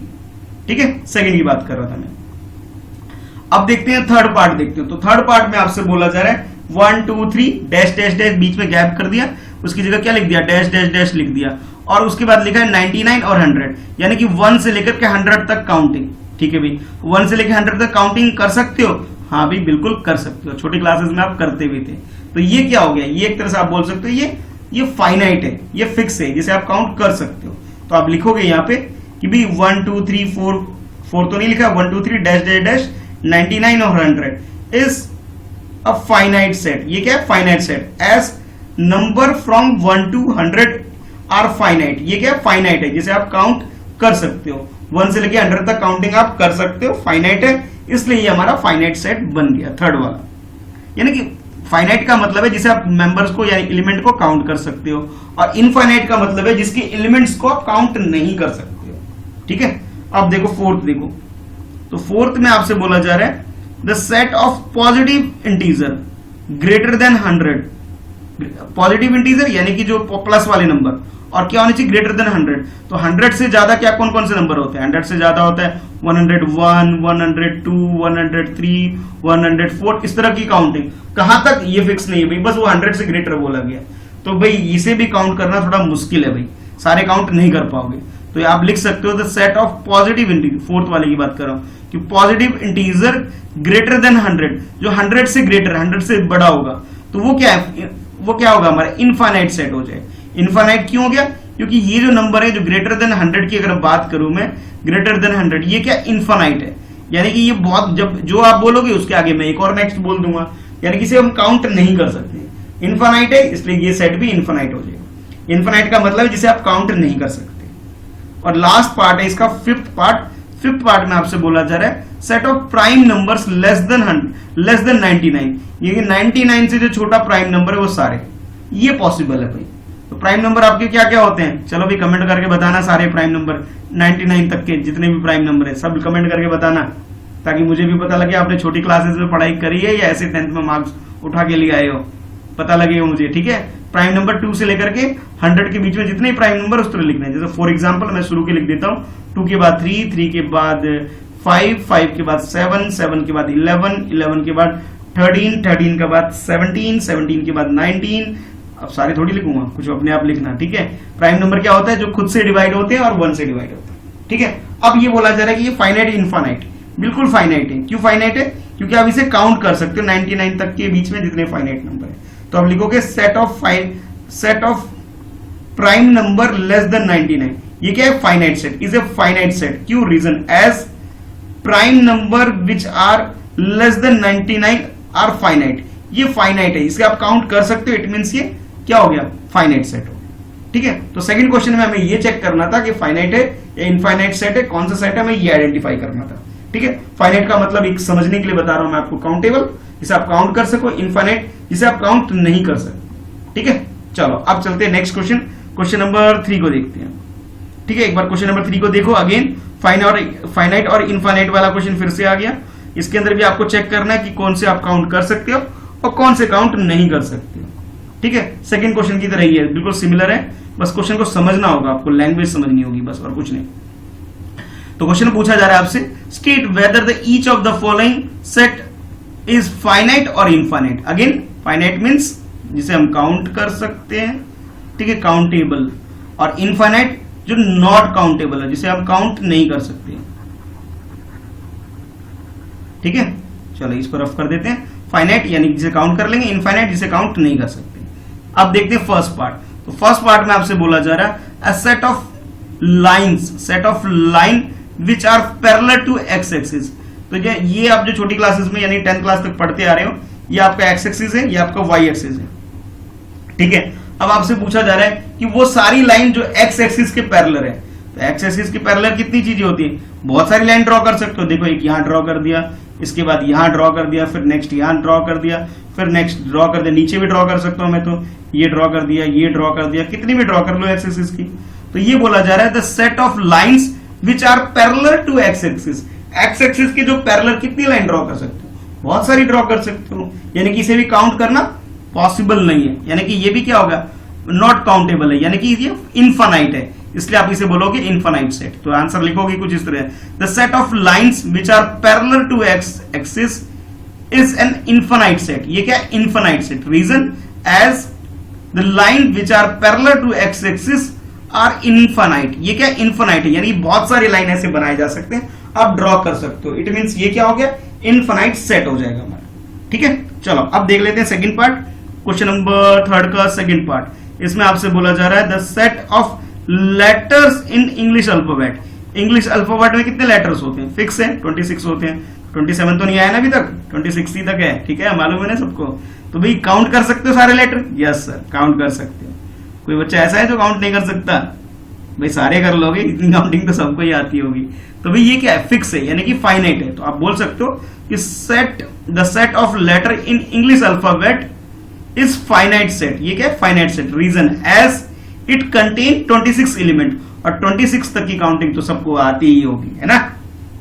ठीक है। सेकंड की बात कर रहा था मैं। अब देखते हैं थर्ड पार्ट, देखते हो। तो थर्ड पार्ट में आपसे बोला जा रहा है 1 2 3 डैश डैश डैश, बीच में गैप कर दिया, उसकी जगह क्या लिख दिया, डैश डैश डैश लिख दिया, और उसके बाद लिखा है 99 और 100, यानी कि 1 से लेकर के 100 तक काउंटिंग, ठीक है भाई। 1 से लेकर 100 तक काउंटिंग कर सकते हो, हाँ भाई बिल्कुल कर सकते हो, छोटी क्लासेस में आप करते भी थे। तो ये क्या हो गया, ये एक तरह से आप बोल सकते हो ये फाइनाइट है, ये फिक्स है, जिसे आप काउंट कर सकते हो। तो आप लिखोगे यहाँ पे कि भाई 1 2 3 4 तो नहीं लिखा, 1 2 3 डैश डैश डैश 99 और 100 इज अ फाइनाइट सेट। ये क्या है, finite set. As number from 1 to 100 are finite, ये क्या है, फाइनाइट है, जिसे आप काउंट कर सकते हो, 1 से लेके 100 तक काउंटिंग आप कर सकते हो, फाइनाइट है, इसलिए ये हमारा फाइनाइट सेट बन गया थर्ड वाला। यानी कि फाइनाइट का मतलब है जिसे आप मेंबर्स को यानी एलिमेंट को काउंट कर सकते हो, और इनफाइनाइट का मतलब है जिसके एलिमेंट्स को आप काउंट नहीं कर सकते हो, ठीक है। अब देखो फोर्थ देखो। तो फोर्थ में आपसे बोला जा रहा है the set of positive integer greater than 100। Positive integer यानी कि जो प्लस वाले नंबर, और क्या होनी चाहिए, ग्रेटर देन 100। तो 100 से ज्यादा क्या कौन कौन से नंबर होते हैं, 100 से ज्यादा होता है 101 102 103 104, इस तरह की काउंटिंग। कहां तक ये फिक्स नहीं है भाई, बस वो 100 से ग्रेटर बोला गया। तो भाई इसे भी काउंट करना थोड़ा मुश्किल है भाई, सारे काउंट नहीं कर पाओगे। तो आप लिख सकते हो the set of positive integer, fourth वाले की बात कर रहा हूं कि पॉजिटिव इंटीजर ग्रेटर देन 100, जो 100 से ग्रेटर, 100 से बड़ा होगा, तो वो क्या है, वो क्या होगा, हमारा इनफाइनाइट सेट हो जाए। इनफाइनाइट क्यों हो गया, क्योंकि ये जो नंबर है जो ग्रेटर देन 100 की अगर बात करूं मैं, ग्रेटर देन 100, ये क्या इनफाइनाइट है, यानी कि ये बहुत, जब जो आप बोलोगे उसके आगे मैं एक और नेक्स्ट बोल दूंगा, यानी कि इसे हम काउंट नहीं कर सकते। इनफाइनाइट है इसलिए ये सेट भी इनफाइनाइट हो जाएगा। इनफाइनाइट का मतलब है जिसे आप काउंट नहीं कर सकते। और लास्ट पार्ट है इसका फिफ्थ पार्ट। फिफ्थ पार्ट में आपसे बोला जा रहा है set of prime numbers less than 99, ये 99 से जो छोटा प्राइम नंबर है वो सारे, ये पॉसिबल है भाई। तो प्राइम नंबर आपके क्या क्या होते हैं, चलो भी कमेंट करके बताना सारे प्राइम नंबर 99 तक के जितने भी प्राइम नंबर है सब कमेंट करके बताना, ताकि मुझे भी पता लगे आपने छोटी क्लासेस में पढ़ाई करी है या ऐसे 10th में मार्क्स उठा के लिए आए हो, पता लगेगा मुझे। ठीक है, प्राइम नंबर 2 से लेकर के 100 के बीच में जितने प्राइम नंबर उस तरह लिखना है। जैसे फॉर एग्जांपल मैं शुरू के लिख देता हूँ, 2 के बाद 3, 3 के बाद 5, 5 के बाद 7, 7 के बाद 11, 11 के बाद 13, 13 के बाद 17, 17 के बाद 19। अब सारे थोड़ी लिखूंगा, कुछ अपने आप लिखना। ठीक है, प्राइम नंबर क्या होता है, जो खुद से डिवाइड होते हैं और 1 से डिवाइड होते हैं। ठीक है, अब ये बोला जा रहा है कि ये फाइनाइट इनफाइनाइट, बिल्कुल फाइनाइट है। क्यों फाइनाइट है, क्योंकि आप इसे काउंट कर सकते हो 99 तक के बीच में जितने फाइनाइट नंबर है। तो आप लिखोगे set of prime number less than 99। ये क्या है, finite set, is a finite set. क्यों, reason as prime number which are less than 99 are finite. ये फाइनाइट है, इसे आप काउंट कर सकते हो। इट मींस ये क्या हो गया, फाइनाइट सेट हो गया। ठीक है, तो सेकंड क्वेश्चन में हमें ये चेक करना था कि फाइनाइट है या इनफाइनाइट सेट है, कौन सा सेट है, हमें ये आइडेंटिफाई करना था। ठीक है, फाइनाइट का मतलब एक समझने के लिए बता रहा हूं मैं आपको, काउंटेबल जिसे आप काउंट कर सको, इनफाइनाइट जिसे आप काउंट नहीं कर सकते। ठीक है, चलो अब चलते हैं नेक्स्ट क्वेश्चन, क्वेश्चन नंबर 3 को देखते हैं। ठीक है, एक बार क्वेश्चन नंबर 3 को देखो। अगेन फाइनाइट और इनफाइनाइट वाला क्वेश्चन फिर से आ गया। इसके अंदर भी आपको चेक करना है कि कौन से आप काउंट कर सकते हो और कौन से काउंट नहीं कर सकते हो। ठीक है, सेकंड क्वेश्चन की तरह ही है, बिल्कुल सिमिलर है, बस क्वेश्चन को समझना होगा आपको, लैंग्वेज समझनी होगी बस, और कुछ नहीं। तो क्वेश्चन पूछा जा रहा है आपसे, state whether the each of the following set is finite और इनफाइनाइट। अगेन फाइनाइट मींस जिसे हम काउंट कर सकते हैं, ठीक है, काउंटेबल, और इनफाइनाइट जो नॉट काउंटेबल है, जिसे हम काउंट नहीं कर सकते। ठीक है, चलो इस पर रफ कर देते हैं। फाइनाइट यानी जिसे काउंट कर लेंगे, इनफाइनाइट जिसे काउंट नहीं कर सकते। अब देखते हैं फर्स्ट पार्ट। तो फर्स्ट पार्ट में आपसे बोला जा रहा है a set of line which are parallel to X axis. तो ये आप जो छोटी क्लासेस में यानी 10th क्लास तक पढ़ते आ रहे हो, ये आपका एक्स एक्सिस है, ये आपका वाई एक्सिस है। ठीक है, अब आपसे पूछा जा रहा है कि वो सारी लाइन जो एक्स एक्सिस के पैरेलल है। तो एक्स एक्सिस के पैरेलल कितनी चीजें होती है, बहुत सारी लाइन ड्रॉ कर सकते हो। देखो एक यहां ड्रॉ कर दिया, इसके बाद यहां ड्रॉ कर दिया, फिर नेक्स्ट यहां ड्रॉ कर दिया, फिर नेक्स्ट ड्रॉ कर दिया, नीचे भी ड्रॉ कर सकता हूं मैं, तो ये ड्रॉ कर दिया, ये ड्रॉ कर दिया, कितनी भी ड्रॉ कर लो एक्स एक्सिस की। तो ये बोला जा रहा है the set of lines which are parallel to X axis. X axis के जो पैरेलल कितनी लाइन ड्रॉ कर सकते हो, बहुत सारी ड्रॉ कर सकते हो, यानी कि इसे भी काउंट करना पॉसिबल नहीं है, यानी कि ये भी क्या होगा, नॉट काउंटेबल है, यानी कि ये इनफाइनाइट है, इसलिए आप इसे बोलोगे इनफाइनाइट सेट। तो आंसर लिखोगे कुछ इस तरह, the set of lines which are parallel to X axis is an infinite set. ये क्या है, infinite set. Reason as the line which are parallel to X axis are infinite. ये क्या इनफाइनाइट है, यानी बहुत सारी लाइन ऐसे बनाए जा सकते हैं, आप ड्रॉ कर सकते हो। इट मींस ये क्या हो गया, इनफाइनाइट सेट हो जाएगा हमारा। ठीक है, चलो अब देख लेते हैं सेकंड पार्ट, क्वेश्चन नंबर 3 का सेकंड पार्ट। इसमें आपसे बोला जा रहा है the set of letters in English alphabet. English alphabet में कितने लेटर्स होते हैं, फिक्स है 26 होते हैं। 27 तो नहीं आया ना अभी तक, 26 ही तक है। ठीक है, मालूम है ना सबको। तो भाई काउंट कर सकते हो सारे लेटर, यस सर काउंट कर सकते हो। कोई बच्चा ऐसा है जो काउंट नहीं कर सकता, भाई सारे कर लोगे, इतनी काउंटिंग तो सबको ही आती होगी। तो भाई ये क्या है, फिक्स है, यानी कि फाइनाइट है। तो आप बोल सकते हो कि the set of letter in English alphabet is finite set. ये क्या है, finite set. Reason as it contain 26 element, और 26 तक की काउंटिंग तो सबको आती ही होगी, है ना।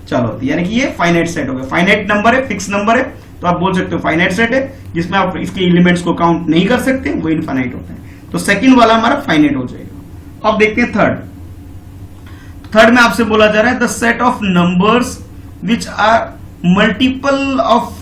चलो, यानी कि ये फाइनाइट सेट हो गया, फाइनाइट नंबर है, फिक्स नंबर है, तो आप बोल सकते हो फाइनाइट सेट है, जिसमें आप इसके एलिमेंट्स को काउंट नहीं कर सकते, वो इनफाइनाइट होता है। तो सेकंड वाला हमारा फाइनाइट हो जाएगा। अब देखते हैं थर्ड में आपसे बोला जा रहा है the set of numbers which are multiple of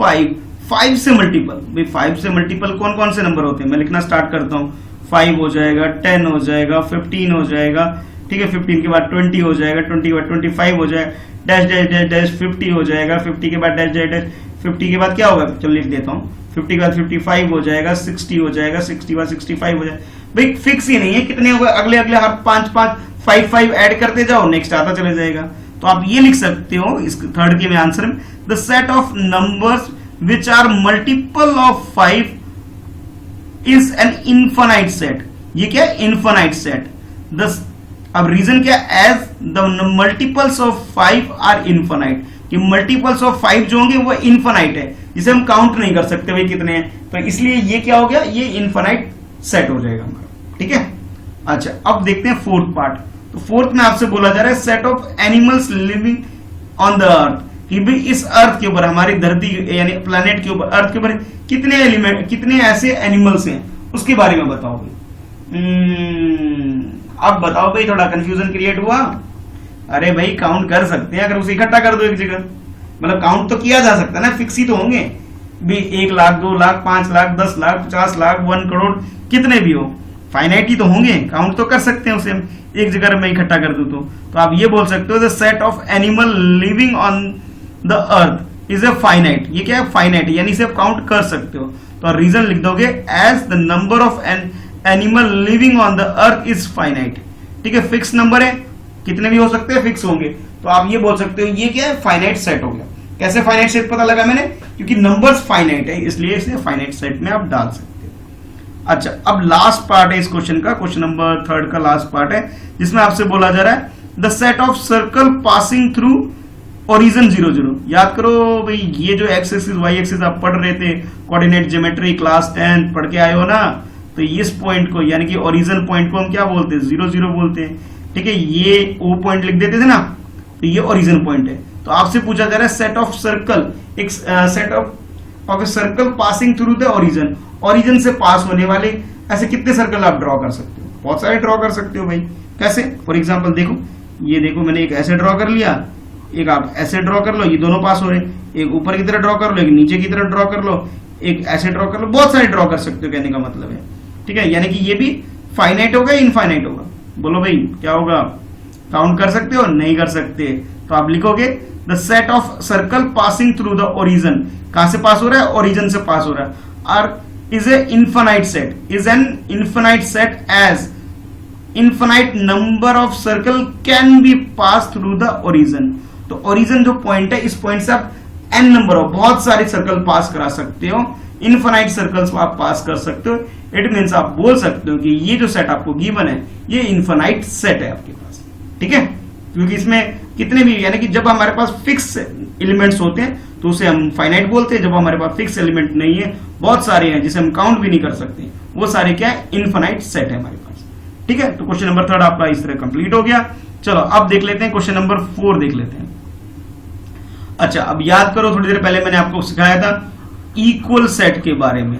5 से मल्टीपल। भाई 5 से मल्टीपल कौन कौन से नंबर होते हैं, मैं लिखना स्टार्ट करता हूं। 5 हो जाएगा, 10 हो जाएगा, 15 हो जाएगा, ठीक है, 15 के बाद 20 हो जाएगा, 20 के बाद 25 हो जाएगा, डैश डैश डैश डैश 50 हो जाएगा, 50 के बाद डैश डैश डैश 50 के बाद क्या होगा, चलो लिख देता हूँ, 50 के बाद 55 हो जाएगा, 60 हो जाएगा, 60 के बाद 65 हो जाएगा। भाई फिक्स ही नहीं है कितने होगा, अगले अगले हर 5 ऐड करते जाओ, नेक्स्ट आता चले जाएगा। तो आप ये लिख सकते हो इस थर्ड के में आंसर में, the set of numbers which are multiple of 5 is an infinite set. ये क्या है, इनफाइनाइट सेट। अब रीजन क्या, as the multiples of 5 are infinite, कि मल्टीपल्स ऑफ 5 जो होंगे वो इनफाइनाइट है, जिसे हम काउंट नहीं कर सकते भाई कितने हैं, तो इसलिए ये क्या हो गया, ये इनफाइनाइट सेट हो जाएगा हमारा। ठीक है, अच्छा, अब देखते हैं फोर्थ पार्ट। तो फोर्थ में आपसे बोला जा रहा है set of animals living on the अर्थ, कि भाई इस अर्थ के ऊपर, हमारी धरती यानी प्लेनेट के ऊपर, अर्थ के ऊपर कितने एलिमेंट, कितने ऐसे एनिमल्स हैं, उसके बारे में बताओ भाई। अब बताओ भाई, थोड़ा कंफ्यूजन क्रिएट हुआ। अरे भाई काउंट कर सकते हैं, अगर उसे इकट्ठा कर दो एक जगह, मतलब काउंट तो किया जा सकता है ना, फिक्स ही तो होंगे भी 1 लाख 2 लाख 5 लाख 10 लाख 50 लाख 1 करोड़, कितने भी हो, फाइनाइट ही तो होंगे, काउंट तो कर सकते हैं उसे हम एक जगह में इकट्ठा कर दूं तो आप ये बोल सकते हो the set of animal living on the earth is a finite. ये क्या है, फाइनाइट, यानी इसे आप काउंट कर सकते हो। तो रीजन लिख दोगे as the number of an animal living on the earth is finite. ठीक है, फिक्स नंबर है, कितने भी हो सकते हैं, फिक्स होंगे। तो आप ये बोल सकते हो ये क्या है, फाइनाइट सेट हो गया। कैसे फाइनाइट सेट पता लगा मैंने, क्योंकि नंबर्स फाइनाइट है, इसलिए इसे फाइनाइट सेट में आप डाल सकते हो। अच्छा, अब लास्ट पार्ट है इस क्वेश्चन का, क्वेश्चन नंबर 3 का लास्ट पार्ट है, जिसमें आपसे बोला जा रहा है the set of circle passing through origin 0 0। याद करो भाई, ये जो एक्स एक्सिस वाई एक्सिस आप पढ़ रहे थे, कोऑर्डिनेट ज्योमेट्री क्लास 10 पढ़ के आए हो ना, तो इस पॉइंट को यानी कि ओरिजिन पॉइंट को हम क्या बोलते हैं, 0 0 बोलते हैं। ठीक है, ये ओ पॉइंट लिख देते थे ना, तो ये ओरिजिन पॉइंट है। तो आपसे पूछा जा रहा है सेट ऑफ सर्कल, एक set of a circle passing through the origin, origin से पास होने वाले ऐसे कितने सर्कल आप ड्रॉ कर सकते हो, बहुत सारे ड्रॉ कर सकते हो भाई। कैसे, फॉर एग्जांपल देखो, ये देखो मैंने एक ऐसे ड्रॉ कर लिया, एक आप ऐसे ड्रॉ कर लो, ये दोनों पास हो रहे, एक ऊपर की तरफ ड्रॉ कर लो, एक नीचे की तरफ ड्रॉ कर लो, एक ऐसे ड्रॉ कर लो, बहुत सारे ड्रॉ कर सकते हो, कहने का मतलब है। ठीक है, यानी कि ये भी फाइनाइट होगा, इनफाइनाइट होगा, बोलो भाई क्या होगा, काउंट कर सकते हो, नहीं कर सकते, तो आप लिखोगे the set of circle passing through the origin, कहां से पास हो रहा है, ओरिजिन से पास हो रहा है, और is a infinite set, is an infinite set as infinite number of circle can be pass through the origin. तो ओरिजिन जो पॉइंट है, इस पॉइंट से आप एन नंबर ऑफ बहुत सारे सर्कल पास करा सकते हो, इनफाइनाइट सर्कल्स आप पास कर सकते हो। इट मीन्स आप बोल सकते हो कि ये जो सेट आपको गिवन है ये इनफाइनाइट सेट है आपके पास। ठीक है, क्योंकि इसमें कितने भी, यानी कि जब हमारे पास फिक्स एलिमेंट्स होते हैं तो उसे हम फाइनाइट बोलते हैं, जब हमारे पास फिक्स एलिमेंट नहीं है, बहुत सारे हैं जिसे हम काउंट भी नहीं कर सकते, वो सारे क्या है, इनफाइनाइट सेट है हमारे पास। ठीक है, तो क्वेश्चन नंबर 3 आपका इस तरह कंप्लीट हो गया। चलो अब देख लेते हैं क्वेश्चन नंबर 4 देख लेते हैं। अच्छा, अब याद करो, थोड़ी देर पहले मैंने आपको सिखाया था इक्वल सेट के बारे में।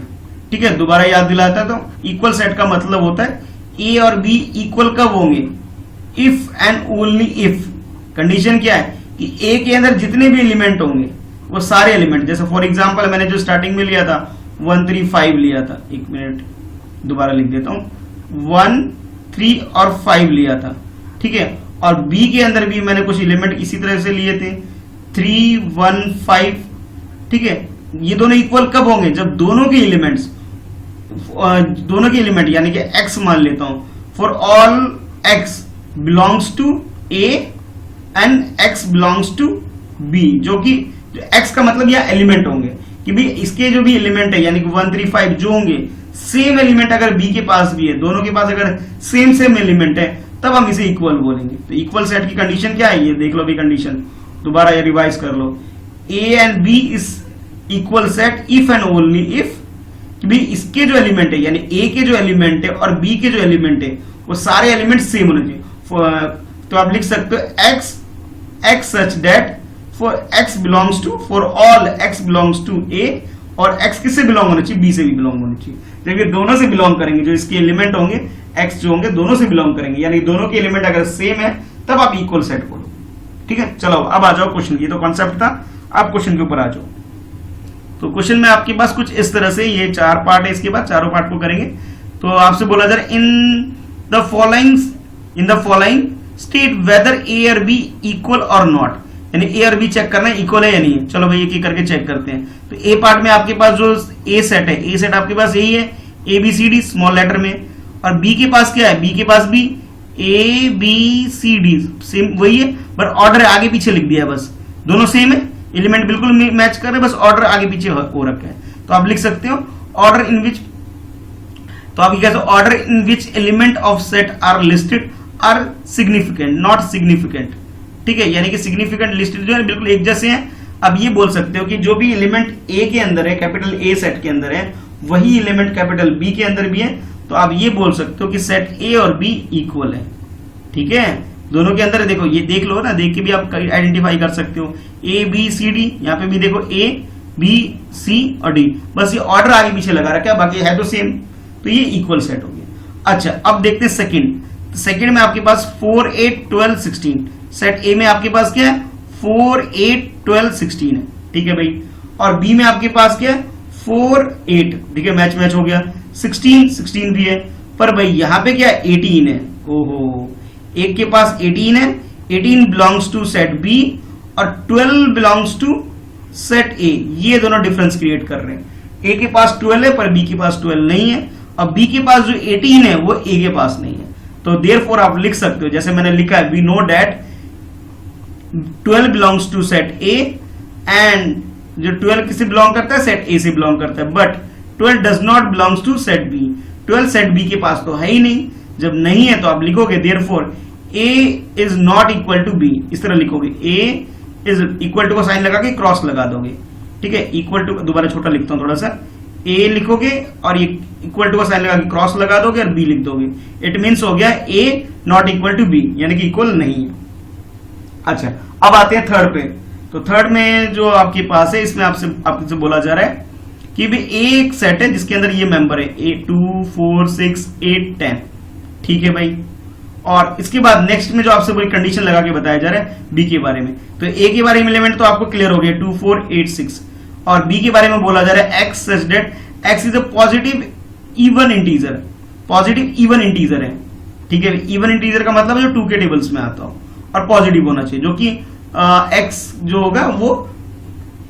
ठीक है, दोबारा याद दिलाता, तो इक्वल सेट का मतलब होता है ए और बी इक्वल कब होंगे, if and only if. Condition क्या है कि ए के अंदर जितने भी एलिमेंट होंगे वो सारे एलिमेंट, जैसे फॉर एग्जांपल मैंने जो स्टार्टिंग में लिया था 1 3 5 लिया था, एक मिनट दोबारा लिख देता हूं, 1 3 और 5 लिया था। ठीक है, और बी के अंदर भी मैंने कुछ एलिमेंट इसी तरह से लिए थे 3 1 5। ठीक है, ये दोनों इक्वल कब होंगे, जब दोनों के एलिमेंट यानी कि x मान लेता हूं, for all x belongs to a and x belongs to b, जो कि x का मतलब यह एलिमेंट होंगे कि भाई इसके जो भी एलिमेंट है यानी कि 1 3 5 जो होंगे, सेम एलिमेंट अगर b के पास भी है, दोनों के पास अगर सेम एलिमेंट है, तब हम इसे इक्वल बोलेंगे। तो इक्वल सेट की कंडीशन क्या है, ये देख लो भी कंडीशन, दोबारा ये रिवाइज कर लो, a and b is equal set if and only if, कि भाई इसके जो एलिमेंट है यानी ए के जो एलिमेंट है और बी के जो एलिमेंट है वो सारे एलिमेंट सेम होने चाहिए। तो आप लिख सकते हो x such that for x belongs to, for all x belongs to a, और x किससे बिलोंग होना चाहिए, b से भी बिलोंग होना चाहिए। जब ये दोनों से बिलोंग करेंगे, जो इसके एलिमेंट होंगे x जो होंगे दोनों से बिलोंग करेंगे, यानी दोनों के एलिमेंट अगर सेम है तब आप इक्वल सेट बोलो। ठीक है, चलो अब आ जाओ क्वेश्चन, ये तो कॉन्सेप्ट था, आप क्वेश्चन के ऊपर आ जाओ। तो क्वेश्चन में आपके पास कुछ इस तरह से, ये 4 पार्ट है, इसके बाद चारों पार्ट को करेंगे। तो आपसे बोला जा रहा है in the following state whether A और बी इक्वल और नॉट, यानी ए और बी चेक करना है इक्वल है या नहीं है। चलो भाई एक करके चेक करते हैं। तो ए पार्ट में आपके पास जो ए सेट है, ए सेट आपके पास यही है, A B C D small letter में, और बी के पास क्या है, बी के पास भी A B C D same वही है, बट ऑर्डर आगे पीछे लिख दिया, बस दोनों सेम है, एलिमेंट बिल्कुल मैच कर रहे हैं, बस ऑर्डर आगे पीछे हो रखा है। तो आप लिख सकते हो ऑर्डर इन विच, तो आप कैसे, order in which element of set are listed are significant not significant. ठीक है, यानी कि सिग्निफिकेंट लिस्टेड जो है बिल्कुल एक जैसे हैं। अब ये बोल सकते हो कि जो भी एलिमेंट ए के अंदर है, कैपिटल ए सेट के अंदर है, वही एलिमेंट कैपिटल बी के अंदर भी है, तो आप ये बोल सकते हो कि सेट ए और बी इक्वल है। ठीक है, दोनों के अंदर देखो, ये देख लो ना, देख के भी आप आइडेंटिफाई कर सकते हो ए बी सी डी। यहाँ पे भी देखो ए बी सी और डी, बस ये ऑर्डर आगे पीछे लगा रखा है, बाकी है तो सेम, तो ये इक्वल सेट हो गया। अच्छा, अब देखते हैं सेकंड। सेकंड में आपके पास 4 8 12 16, सेट ए में आपके पास क्या है 4 8 12 16 है। ठीक है भाई, और बी में आपके पास क्या है 4 8, ठीक है, मैच मैच हो गया। 16 16 भी है, पर भाई यहाँ पे क्या है 18 है। ओहो, एक के पास 18 है, 18 बिलोंग्स टू सेट बी और 12 बिलोंग्स टू सेट ए। ये दोनों डिफरेंस क्रिएट कर रहे हैं। ए के पास 12 है पर बी के पास 12 नहीं है, और बी के पास जो 18 है वो ए के पास नहीं है। तो देयरफॉर आप लिख सकते हो जैसे मैंने लिखा है, we know that 12 belongs to set A, and जो 12 किसे बिलोंग करता है, सेट ए से बिलोंग करता है, but 12 does not belongs to set B. 12 set B के पास तो है ही नहीं। जब नहीं है तो आप लिखोगे therefore A is not equal to B, इस तरह लिखोगे, ए इज इक्वल टू का साइन लगा के क्रॉस लगा दोगे। ठीक है, इक्वल टू दोबारा छोटा लिखता हूं थोड़ा सा, ए लिखोगे और ये इक्वल टू का साइन लगा के क्रॉस लगा दोगे और बी लिख दोगे। इट मीन्स हो गया ए नॉट इक्वल टू बी, यानी कि इक्वल नहीं है। अच्छा, अब आते हैं थर्ड पे। तो थर्ड में जो आपके पास है, इसमें आपसे बोला जा रहा है कि भी एक सेट है जिसके अंदर ये मेंबर है ए 2 4 6 8 10। ठीक है भाई, और इसके बाद नेक्स्ट में जो आपसे कोई कंडीशन लगा के बताया जा रहा है बी के बारे में, तो ए के बारे में एलिमेंट तो आपको क्लियर हो गया 2 4 8 6, और बी के बारे में बोला जा रहा है x such that x is a positive even integer. Positive even integer है। ठीक है, इवन इंटीजर का मतलब है जो 2 के टेबल्स में आता हो और पॉजिटिव होना चाहिए, जो कि एक्स जो होगा वो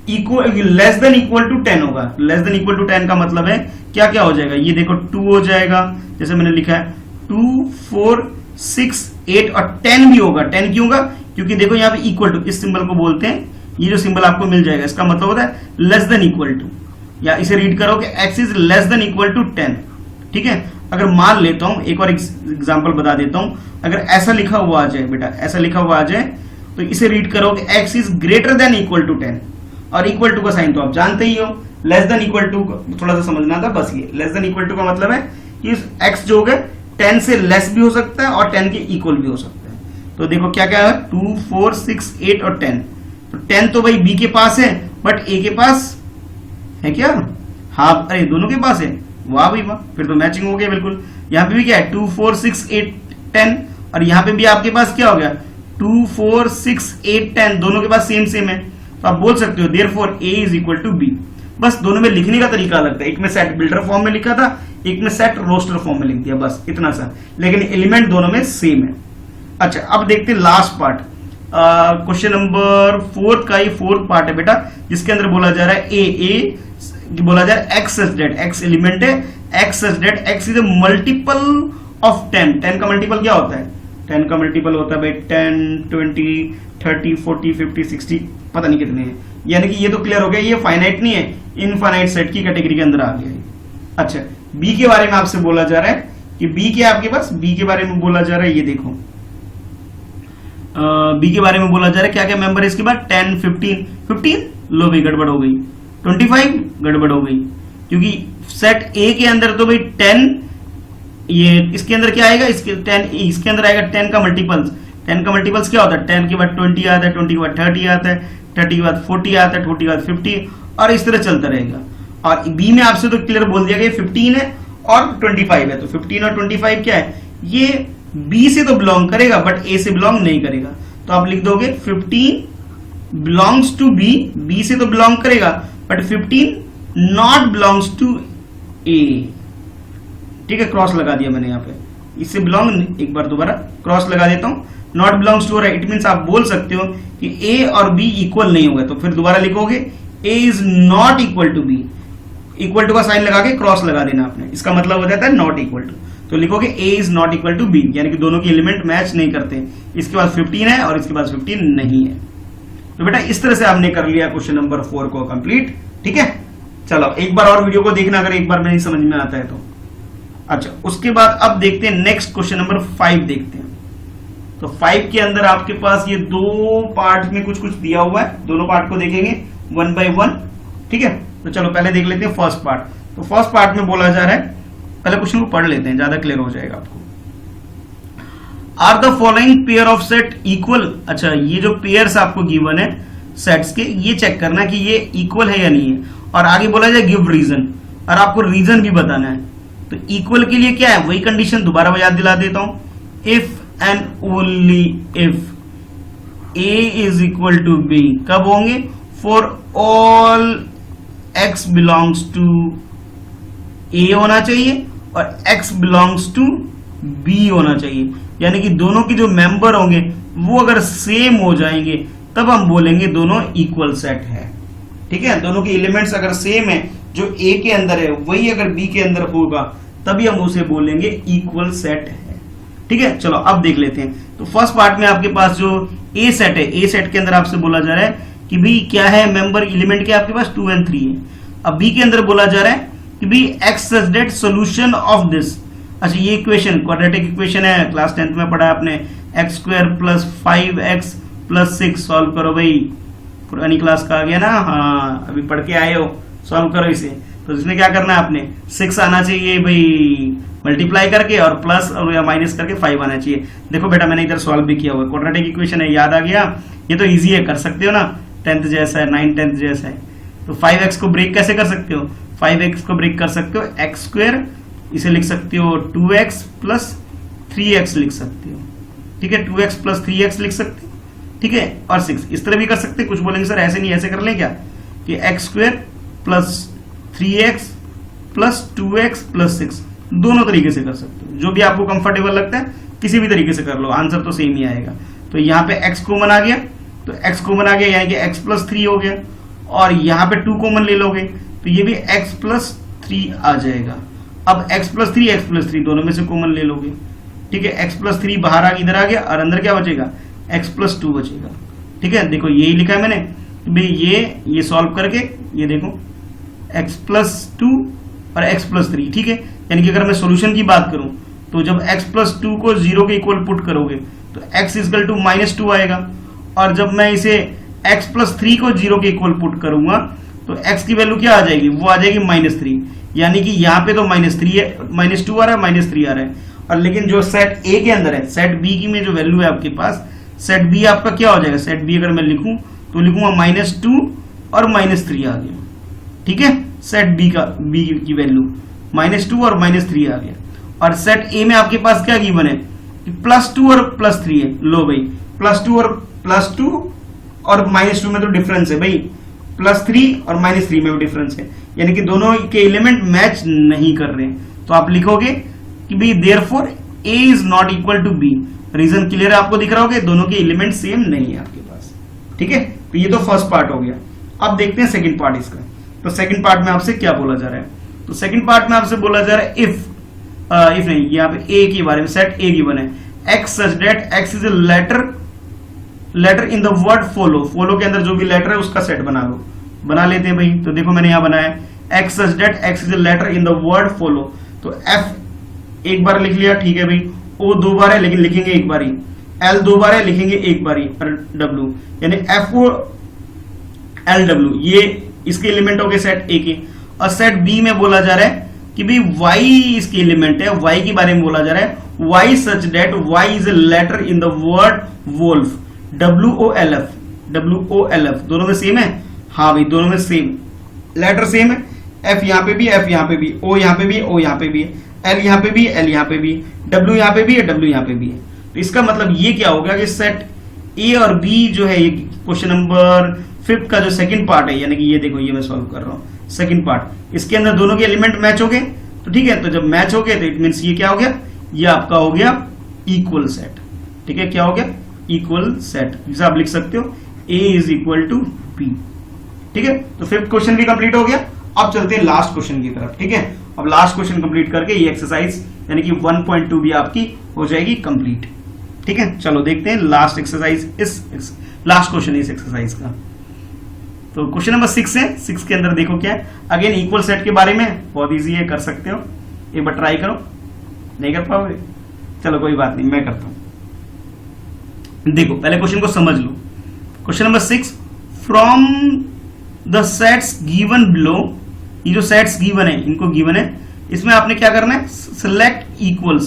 लेस देन इक्वल टू 10 होगा। लेस देन इक्वल टू 10 का मतलब है क्या क्या हो जाएगा, ये देखो 2 हो जाएगा, जैसे मैंने लिखा है 2 4 6 8 और 10 भी होगा। 10 क्यों होगा, क्योंकि देखो यहाँ पे इक्वल टू, इस सिंबल को बोलते हैं, ये जो सिंबल आपको मिल जाएगा इसका मतलब होता है लेस देन इक्वल टू, या इसे रीड करो कि x is less than equal to 10। ठीक है, अगर मान लेता हूं, एक और एग्जांपल बता देता हूं, अगर ऐसा लिखा हुआ आ जाए बेटा, ऐसा लिखा हुआ आ जाए, तो इसे रीड करो कि x is greater than equal to 10, और इक्वल टू का साइन तो आप जानते ही हो, लेस देन इक्वल टू थोड़ा सा समझना था बस। ये लेस देन इक्वल टू का मतलब है कि x जो होगा 10 से लेस भी हो सकता है और 10 के इक्वल भी हो सकता है। तो देखो क्या क्या है 2 4 6 8 और 10। तो 10 तो भाई बी के पास है, बट ए के पास है क्या, हाँ, अरे दोनों के पास है, वाह भाई वाह, फिर तो मैचिंग हो गया बिल्कुल। यहाँ पे भी क्या है 2 4 6 8 10, और यहाँ पे भी आपके पास क्या हो गया 2 4 6 8 10, दोनों के पास सेम सेम है। तो आप बोल सकते हो therefore A is equal to B. बस दोनों में लिखने का तरीका अलग था, एक में सेट बिल्डर फॉर्म में लिखा था, एक में सेट रोस्टर फॉर्म में लिख दिया, बस इतना सा, लेकिन एलिमेंट दोनों में सेम है। अच्छा, अब देखते हैं लास्ट पार्ट, क्वेश्चन नंबर 4 का ही 4th पार्ट है बेटा, जिसके अंदर बोला जा रहा है ए बोला जा रहा है x such that, x element है, x such that x is a multiple of 10। 10 का मल्टीपल क्या होता है, 10 का मल्टीपल होता है भाई 10 20 30 40 50 60 पता नहीं कितने हैं, यानी कि ये तो क्लियर हो गया, ये फाइनाइट नहीं है, इनफाइनाइट सेट की कैटेगरी के अंदर आ गया है। अच्छा, बी के बारे में आपसे बोला जा रहा है कि बी के आपके पास, बी के बारे में बोला जा रहा है, ये देखो बी के बारे में बोला जा रहा है क्या क्या मेंबर है इसके बाद 10 15 लो भाई गड़बड़ हो गई, 25 गड़बड़ हो गई, क्योंकि सेट ए के अंदर तो भाई 10, ये इसके अंदर क्या आएगा, इसके 10, इसके अंदर आएगा 10 का मल्टीपल्स। 10 का मल्टीपल्स क्या होता है, 10 के बाद 20 आता है, 20 के बाद 30 आता है, 30 के बाद 40 आता है, 40 के बाद 50, और इस तरह चलता रहेगा। और बी में आपसे तो क्लियर बोल दिया गया 15 है और 25 है, तो 15 और 25 क्या है, ये बी से तो बिलोंग करेगा बट ए से बिलोंग नहीं करेगा, तो आप लिख दोगे 15 बिलोंग्स टू बी, बी से तो बिलोंग करेगा बट 15 नॉट बिलोंग्स टू ए। ठीक है, क्रॉस लगा दिया मैंने यहाँ पे, इससे बिलोंग, एक बार दोबारा क्रॉस लगा देता हूं, not belongs to, it means आप बोल सकते हो कि ए और बी इक्वल नहीं होगा, तो फिर दोबारा लिखोगे A is not equal to B, equal to का साइन लगा के क्रॉस लगा देना आपने, इसका मतलब हो जाता है नॉट इक्वल टू, तो लिखोगे A is not equal to B, यानी कि दोनों के एलिमेंट मैच नहीं करते, इसके पास 15 है और इसके पास 15 नहीं है। तो बेटा इस तरह से आपने कर लिया क्वेश्चन नंबर 4 को कंप्लीट। ठीक है, चलो एक बार और वीडियो को देखना अगर एक बार नहीं समझ में आता है तो। अच्छा, उसके बाद अब देखते हैं नेक्स्ट क्वेश्चन नंबर 5 देखते हैं। तो 5 के अंदर आपके पास ये दो पार्ट में कुछ कुछ दिया हुआ है, दोनों पार्ट को देखेंगे 1 by 1। ठीक है, तो चलो पहले देख लेते हैं फर्स्ट पार्ट। तो फर्स्ट पार्ट में बोला जा रहा है पहले क्वेश्चन को पढ़ लेते हैं, ज्यादा क्लियर हो जाएगा आपको। Are the following pair of set equal. अच्छा, ये जो पेयर्स आपको गिवन है सेट्स के, ये चेक करना कि ये इक्वल है या नहीं है, और आगे बोला जाए गिव रीजन, और आपको रीजन भी बताना है। तो इक्वल के लिए क्या है, वही कंडीशन दोबारा याद दिला देता हूं, if and only if A is equal to B, कब होंगे, for all X belongs to A होना चाहिए और X belongs to B होना चाहिए, यानी कि दोनों की जो मेंबर होंगे वो अगर सेम हो जाएंगे तब हम बोलेंगे दोनों इक्वल सेट है। ठीक है, दोनों के एलिमेंट्स अगर सेम है, जो A के अंदर है वही अगर B के अंदर होगा तभी हम उसे बोलेंगे इक्वल सेट है। ठीक है, चलो अब देख लेते हैं। तो फर्स्ट पार्ट में आपके पास जो ए सेट है, ए सेट के अंदर आपसे बोला जा रहा है कि भाई क्या है, मेंबर एलिमेंट के आपके पास 2 और 3 है। अब बी के अंदर बोला जा रहा है कि भाई x such that solution of this. अच्छा, ये इक्वेशन क्वाड्रेटिक इक्वेशन है, क्लास 10th में पढ़ा आपने, x² + 5x + 6 सॉल्व करो भाई, पुरानी क्लास का आ गया ना, हाँ अभी पढ़ के आए हो, सॉल्व करो इसे। तो इसमें क्या करना है, आपने 6 आना चाहिए भाई मल्टीप्लाई करके, और प्लस और या माइनस करके 5 आना चाहिए। देखो बेटा मैंने इधर सॉल्व भी किया हुआ है, क्वाड्रेटिक इक्वेशन है, याद आ गया, ये तो इजी है, कर सकते हो ना, 10th जैसा है, 9 10th जैसा है। तो 5x को ब्रेक कैसे कर सकते हो, 5x को ब्रेक कर सकते हो x², इसे लिख सकते हो 2x + 3x लिख सकते हो। ठीक है, 2x + 3x लिख सकते हो। ठीक है, और 6 इस तरह भी कर सकते हैं। कुछ बोलेंगे सर ऐसे नहीं, ऐसे कर लें क्या, कि x² + 3x + 2x + 6, दोनों तरीके से कर सकते हो, जो भी आपको कंफर्टेबल लगता है किसी भी तरीके से कर लो, आंसर तो सेम ही आएगा। तो यहाँ पे x कॉमन आ गया, तो x कॉमन आ गया, यहाँ के x + 3 हो गया, और यहाँ पे 2 कॉमन ले लोगे तो ये भी x + 3 आ जाएगा। अब x + 3 x + 3 दोनों में से कॉमन ले लोगे। ठीक है, x + 3 बाहर आ इधर आ गया, और अंदर क्या बचेगा, x + 2 बचेगा। ठीक है, देखो यही लिखा है मैंने, भाई ये सॉल्व करके ये देखो x + 2 और x + 3। ठीक है, यानी कि अगर मैं सॉल्यूशन की बात करूं तो जब x + 2 को 0 के इक्वल पुट करोगे तो x = -2 आएगा, और जब मैं इसे x + 3 को 0 के इक्वल पुट करूंगा तो x की वैल्यू क्या आ जाएगी, वो आ जाएगी -3। यानी कि यहाँ पे तो -3 है, -2 आ रहा है, -3 आ रहा है, और लेकिन जो सेट A के अंदर है, सेट B की में जो वैल्यू है आपके पास, सेट B आपका क्या हो जाएगा, सेट B अगर मैं लिखूं तो लिखूंगा -2 और -3 आ गया। ठीक है, सेट B की वैल्यू -2 और -3 आ गया, और सेट A में आपके पास क्या गिवन है, +2 और +3 है। लो भाई, +2 और -2 में तो डिफरेंस है भाई, +3 और -3 में भी डिफरेंस है, यानी कि दोनों के एलिमेंट मैच नहीं कर रहे हैं। तो आप लिखोगे कि भाई therefore A is not equal to B। Reason clear है, आपको दिख रहा होगा, दोनों के एलिमेंट सेम नहीं है आपके पास। ठीक है, तो ये तो फर्स्ट पार्ट हो गया। अब देखते हैं सेकंड पार्ट इसका। तो सेकंड पार्ट में आपसे क्या बोला जा रहा है, तो सेकंड पार्ट में आपसे बोला जा रहा है इफ नहीं, यहाँ पे A के बारे में, सेट A गिवन है, x such that x is a letter in the word follow. Follow के अंदर जो भी लेटर है उसका सेट बना लो, बना लेते हैं भाई। तो देखो मैंने यहाँ बनाया x such that x is a letter in the word follow। तो f एक बार लिख लिया, ठीक है भाई, o 2 बार है लेकिन लिखेंगे एक बार ही, l 2 बार है लिखेंगे एक बार ही, और w यानी f o l w, ये इसके एलिमेंट हो गए सेट A के। और सेट B में बोला जा रहा है कि भाई y इसके एलिमेंट है, y के बारे में बोला जा रहा है, y such that y is a letter in the word wolf, WOLF दोनों में सेम है। हाँ भाई, दोनों में सेम लेटर सेम है, f यहाँ पे भी, f यहाँ पे भी, o यहाँ पे भी, o यहाँ पे भी, l यहाँ पे भी, l यहाँ पे भी, w यहाँ पे भी है, w यहाँ पे भी है। तो इसका मतलब ये क्या होगा कि सेट A और B जो है, ये क्वेश्चन नंबर 5 का जो सेकंड पार्ट है, यानी कि ये देखो, ये मैं सॉल्व कर रहा हूँ सेकंड पार्ट, इसके अंदर दोनों के एलिमेंट मैच हो गए। तो ठीक है, तो जब मैच हो गए तो इट मींस ये क्या हो गया, ये आपका हो गया इक्वल सेट। ठीक है, क्या हो गया, इक्वल सेट, जिसे आप लिख सकते हो A is equal to B। ठीक है, तो 5th क्वेश्चन भी कंप्लीट हो गया। अब चलते हैं लास्ट क्वेश्चन की तरफ। ठीक है, अब लास्ट क्वेश्चन कंप्लीट करके ये एक्सरसाइज यानी कि 1.2 भी आपकी हो जाएगी कंप्लीट। ठीक है, चलो देखते हैं लास्ट एक्सरसाइज, इस लास्ट क्वेश्चन इस एक्सरसाइज का। तो क्वेश्चन नंबर 6 है, 6 के अंदर देखो क्या है, अगेन इक्वल सेट के बारे में, बहुत इजी है, कर सकते हो, एक बार ट्राई करो। नहीं कर पाओगे, चलो कोई बात नहीं, मैं करता हूं। देखो पहले क्वेश्चन को समझ लो। Question number 6, from the sets given below, ये जो सेट्स गिवन है, इनको गिवन है, इसमें आपने क्या करना है, सिलेक्ट इक्वल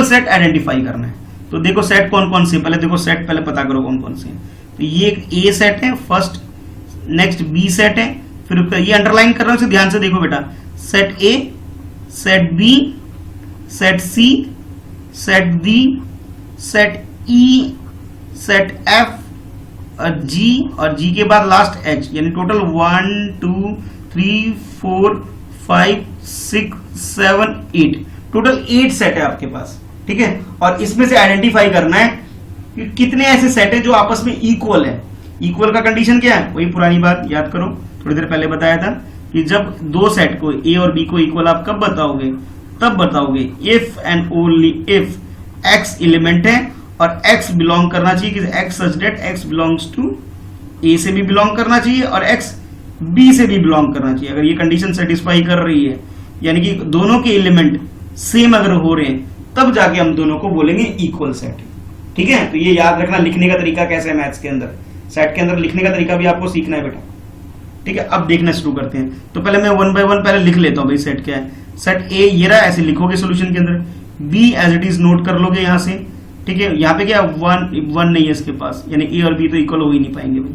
सेट आइडेंटिफाई करना है। तो देखो सेट कौन कौन से, पहले देखो सेट पहले पता करो कौन कौन से हैं। तो ये एक ए सेट है फर्स्ट, नेक्स्ट बी सेट है, फिर ये अंडरलाइन कर रहा हूं, ध्यान से देखो बेटा, set A, set B, set C, set D, set E, set F और जी के बाद लास्ट एच, यानी टोटल 1 2 3 4 5 6 7 8, टोटल 8 सेट है आपके पास, ठीक है। और इसमें से आइडेंटिफाई करना है कि कितने ऐसे सेट है जो आपस में इक्वल है। इक्वल का कंडीशन क्या है, वही पुरानी बात याद करो, थोड़ी देर पहले बताया था कि जब दो सेट को ए और बी को इक्वल आप कब बताओगे, तब बताओगे if and only if x element है और एक्स बिलोंग करना चाहिए कि x such that x belongs to A से भी बिलोंग करना चाहिए और एक्स बी से भी बिलोंग करना चाहिए। अगर ये कंडीशन सेटिस्फाई कर रही है, यानी कि दोनों के एलिमेंट सेम अगर हो रहे हैं, तब जाके हम दोनों को बोलेंगे इक्वल सेट, ठीक है। तो ये याद रखना, लिखने का तरीका कैसे है मैथ्स के अंदर, सेट के अंदर लिखने का तरीका भी आपको सीखना है बेटा, ठीक है। अब देखना शुरू करते हैं। तो पहले मैं 1 बाय 1 पहले लिख लेता हूं भाई सेट क्या है। सेट ए ये रहा, ऐसे लिखोगे सॉल्यूशन के अंदर, B as it is note कर लोगे यहां से, ठीक है। यहाँ पे क्या 1 नहीं है इसके पास, यानी ए और बी तो इक्वल हो ही नहीं पाएंगे भाई।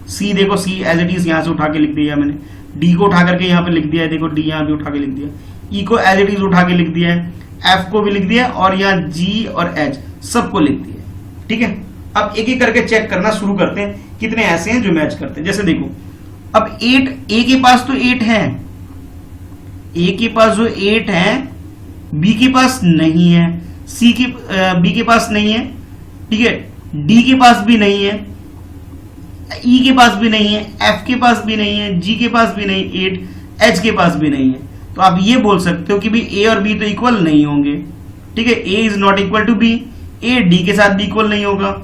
सी देखो, सी एज इट इज यहां से उठा के लिख दिया मैंने, डी को उठा करके यहाँ पे लिख दिया है, देखो डी यहाँ भी उठा के लिख दिया, ई को एज इट इज उठा के लिख दिया है, एफ को भी लिख दिया और यहाँ जी और एच सबको लिख दिया, ठीक है। अब एक एक करके चेक करना शुरू करते हैं कितने ऐसे हैं जो मैच करते हैं। जैसे देखो अब 8, ए के पास तो 8 है, ए के पास जो 8 है बी के पास नहीं है, सी के बी के पास नहीं है, ठीक है, डी के पास भी नहीं है, ई के पास भी नहीं है, एफ के पास भी नहीं है, जी के पास भी नहीं, 8 एच के पास भी नहीं है। तो आप ये बोल सकते हो कि भी ए और बी तो इक्वल नहीं होंगे, ठीक है। A is not equal to B, A D के साथ भी इक्वल नहीं होगा,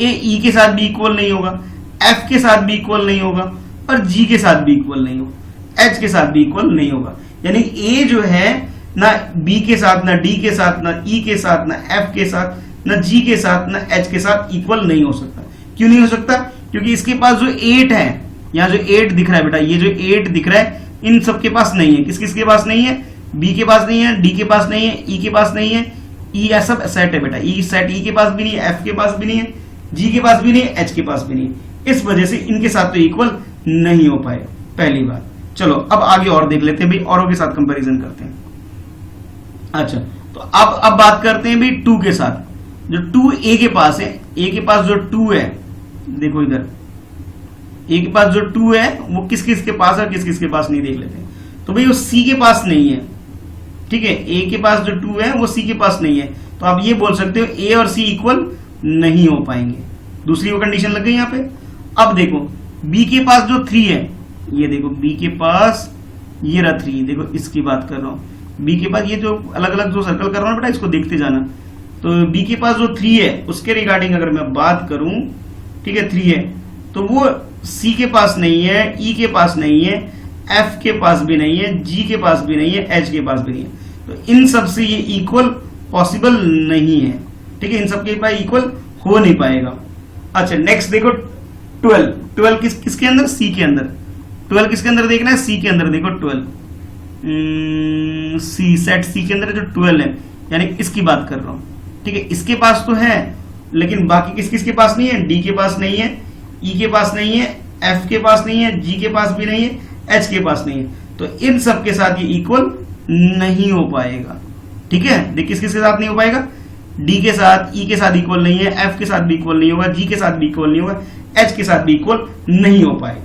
ए ई के साथ भी इक्वल नहीं होगा, एफ के साथ भी इक्वल नहीं होगा और जी के साथ भी इक्वल नहीं होगा, एच के साथ भी इक्वल नहीं होगा। यानी ए जो है ना बी के साथ, ना डी के साथ, ना ई के साथ, ना एफ के साथ, ना जी के साथ, ना एच के साथ इक्वल नहीं हो सकता। क्यों नहीं हो सकता? क्योंकि इसके पास जो 8 है, यहाँ जो 8 दिख रहा है बेटा, ये जो 8 दिख रहा है इन सबके पास नहीं है। किस किस के पास नहीं है? बी के पास नहीं है, डी के पास नहीं है, ई के पास नहीं है, ई सब सेट है बेटा, ई सेट ई के पास भी नहीं है, एफ के पास भी नहीं है, जी के पास भी नहीं है, एच के पास भी नहीं है। इस वजह से इनके साथ तो इक्वल नहीं हो पाएगा, पहली बात। चलो अब आगे और देख लेते हैं भाई, औरों के साथ कंपैरिजन करते हैं। अच्छा, तो अब बात करते हैं भाई 2 के साथ। जो 2 ए के पास है, ए के पास जो 2 है, देखो इधर ए के पास जो 2 है वो किस किस के पास है, किस किस के पास नहीं, देख लेते हैं। तो भाई वो सी के पास नहीं है, ठीक है, ए के पास जो 2 है वो सी के पास नहीं है। तो आप ये बोल सकते हो ए और सी इक्वल नहीं हो पाएंगे। दूसरी वो कंडीशन लग गई यहाँ पे। अब देखो बी के पास जो 3 है, ये देखो बी के पास ये रहा 3, देखो इसकी बात कर रहा हूं। बी के पास ये जो अलग अलग जो सर्कल कर रहा हूं बेटा, इसको देखते जाना। तो बी के पास जो 3 है उसके रिगार्डिंग अगर मैं बात करूं, ठीक है, 3 है, तो वो सी के पास नहीं है, ई के पास नहीं है, एफ के पास भी नहीं है, जी के पास भी नहीं है, एच के पास भी नहीं है। तो इन सब से ये इक्वल पॉसिबल नहीं है, ठीक है, इन सब के पास इक्वल हो नहीं पाएगा। अच्छा नेक्स्ट देखो 12 किसके अंदर? सी के अंदर। 12 किसके अंदर देखना है? सी के अंदर। देखो 12 सी सेट सी के अंदर जो 12 है, यानी इसकी बात कर रहा हूं, ठीक है। इसके पास तो है लेकिन बाकी किस किस के पास नहीं है? डी के पास नहीं है, ई के पास नहीं है, एफ के पास नहीं है, जी के पास भी नहीं है, एच के पास नहीं है। तो इन सब के साथ ये इक्वल नहीं हो पाएगा, ठीक है। देख किस किस के साथ नहीं हो पाएगा? डी के साथ, ई के साथ इक्वल नहीं है, एफ के साथ भी इक्वल नहीं होगा, जी के साथ भी इक्वल नहीं होगा, एच के साथ भी इक्वल नहीं हो पाएगा,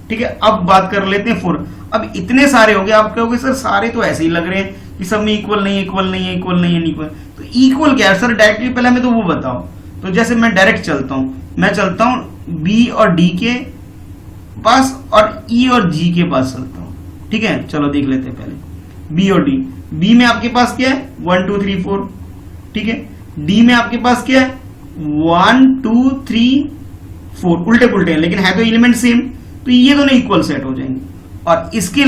ठीक है। अब बात कर लेते हैं 4। अब इतने सारे हो गए, आप कहोगे सर सारे तो ऐसे ही लग रहे हैं कि सब में इक्वल नहीं है, इक्वल नहीं है, इक्वल नहीं है, इक्वल। तो इक्वल क्या है सर? डायरेक्टली पहले हमें तो वो बताओ। तो जैसे मैं डायरेक्ट चलता हूं, मैं चलता हूं बी और डी के पास और ई और जी के पास चलता हूं, ठीक है। चलो देख लेते हैं पहले बी और डी। बी में आपके पास क्या है? 1 2 3 4, ठीक है। डी में आपके पास क्या है? 1 2 3 4, उल्टे पुल्टे हैं लेकिन है तो एलिमेंट सेम, तो ये दोनों इक्वल सेट हो जाएंगे। और इसके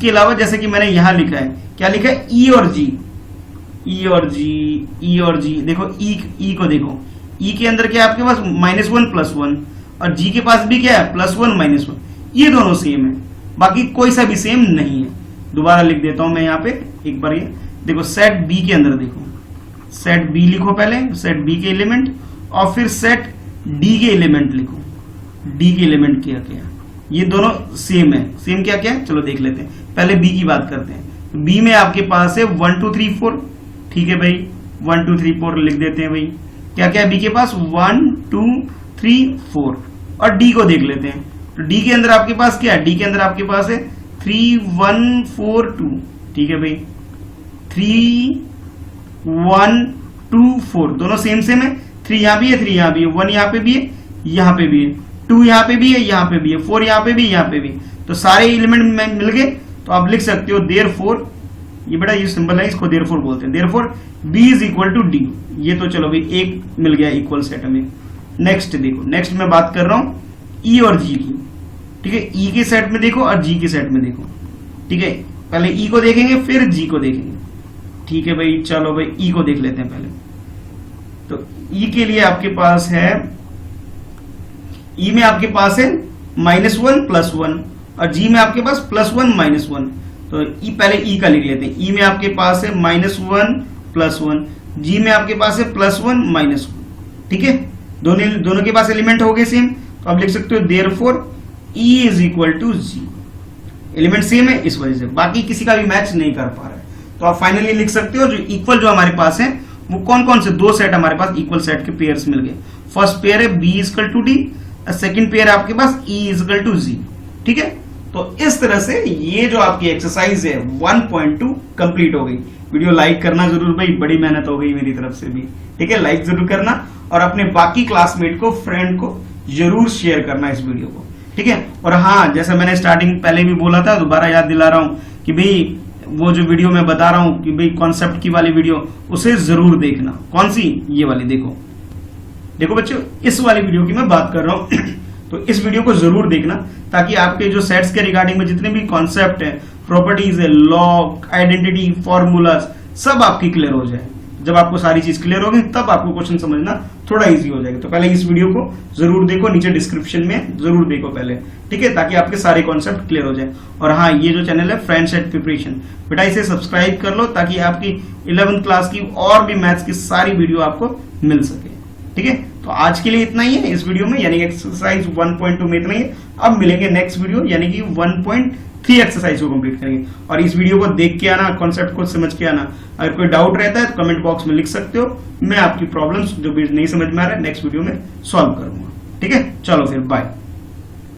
अलावा जैसे कि मैंने यहां लिखा है, क्या लिखा है? ई और जी, ई और जी, ई और जी। देखो ई को देखो, ई के अंदर क्या है आपके पास? -1 +1, और जी के पास भी क्या है? +1 -1। ये दोनों सेम है, बाकी कोई सा भी सेम नहीं है। दोबारा लिख देता हूं मैं यहाँ पे एक बार। ये देखो सेट बी के अंदर देखो, सेट बी लिखो पहले, सेट बी के एलिमेंट, और फिर सेट डी के एलिमेंट लिखो। डी के एलिमेंट क्या क्या, ये दोनों सेम है। सेम क्या क्या है चलो देख लेते हैं। पहले बी की बात करते हैं। बी में आपके पास है 1 2 3 4, ठीक है भाई, 1 2 3 4 लिख देते हैं भाई। क्या क्या है बी के पास, 1 2 3 4। और डी को देख लेते हैं, तो डी के अंदर आपके पास क्या है, डी के अंदर आपके पास है 3 1 4 2, ठीक है भाई, 3 1 2 4 दोनों सेम सेम है। 3 यहाँ भी है, 3 यहाँ भी है, 1 यहाँ पे भी है, यहाँ पे भी है, 2 यहाँ पे भी है, यहाँ पे भी है, 4 यहाँ पे भी, यहाँ पे भी। तो सारे एलिमेंट में मिल गए, तो आप लिख सकते हो देयरफॉर, ये बड़ा ये सिंबल है, इसको देयरफॉर बोलते हैं, therefore B is equal to D. ये तो चलो भाई एक मिल गया इक्वल सेट हमें। नेक्स्ट देखो, नेक्स्ट मैं बात कर रहा हूं ई और जी की, ठीक है। ई के सेट में देखो और जी के सेट में देखो, ठीक है। पहले ई को देखेंगे फिर जी को देखेंगे, ठीक है भाई। चलो भाई ई को देख लेते हैं पहले। तो ई के लिए आपके पास है, ई में आपके पास है -1 +1, और जी में आपके पास +1 -1। तो ई पहले ई का लिख लेते हैं। ई में आपके पास है -1 +1, जी में आपके पास है +1 -1, ठीक है। दोनों के पास एलिमेंट हो गए सेम, तो आप लिख सकते हो therefore E is equal to G. Element same है इस वजह से, बाकी किसी का भी मैच नहीं कर पा रहा है। तो आप फाइनली लिख सकते हो जो इक्वल जो हमारे पास है वो कौन कौन से दो सेट हमारे पास इक्वल सेट के पेयर्स मिल गए। फर्स्ट पेयर है B is equal to D, second pair है आपके पास E is equal to G, ठीक है। तो इस तरह से ये जो आपकी एक्सरसाइज है 1.2 कंप्लीट हो गई। वीडियो लाइक करना जरूर भाई, बड़ी मेहनत हो गई मेरी तरफ से भी, ठीक है। लाइक जरूर करना और अपने बाकी क्लासमेट को, फ्रेंड को जरूर शेयर करना इस वीडियो को, ठीक है। और हाँ, जैसा मैंने स्टार्टिंग पहले भी बोला था, दोबारा याद दिला रहा हूं कि भाई वो जो वीडियो मैं बता रहा हूं कि भाई कॉन्सेप्ट की वाली वीडियो, उसे जरूर देखना। कौन सी, ये वाली देखो। देखो बच्चों, इस वाली वीडियो की मैं बात कर रहा हूं तो इस वीडियो को जरूर देखना, ताकि आपके जो सेट्स के रिगार्डिंग में जितने भी कॉन्सेप्ट है, प्रॉपर्टीज है, लॉ, आइडेंटिटी, फॉर्मूलाज, सब आपकी क्लियर हो जाए। जब आपको सारी चीज क्लियर होगी तब आपको क्वेश्चन समझना थोड़ा इजी हो जाएगा। तो पहले इस वीडियो को जरूर देखो, नीचे डिस्क्रिप्शन में जरूर देखो पहले, ठीक है, ताकि आपके सारे कॉन्सेप्ट क्लियर हो जाए। और हाँ, ये जो चैनल है फ्रेंड्स एट प्रिपरेशन, बेटा इसे सब्सक्राइब कर लो, ताकि आपकी 11th क्लास की और भी मैथ्स की सारी वीडियो आपको मिल सके, ठीक है। तो आज के लिए इतना ही है इस वीडियो में, यानी कि एक्सरसाइज 1.2 में इतना ही है। अब मिलेंगे नेक्स्ट वीडियो, यानी कि 1.3 एक्सरसाइज को कंप्लीट करेंगे। और इस वीडियो को देख के आना, कॉन्सेप्ट को समझ के आना। अगर कोई डाउट रहता है तो कमेंट बॉक्स में लिख सकते हो, मैं आपकी प्रॉब्लम्स जो भी नहीं समझ में आ रहा है नेक्स्ट वीडियो में सॉल्व करूंगा, ठीक है। चलो फिर बाय।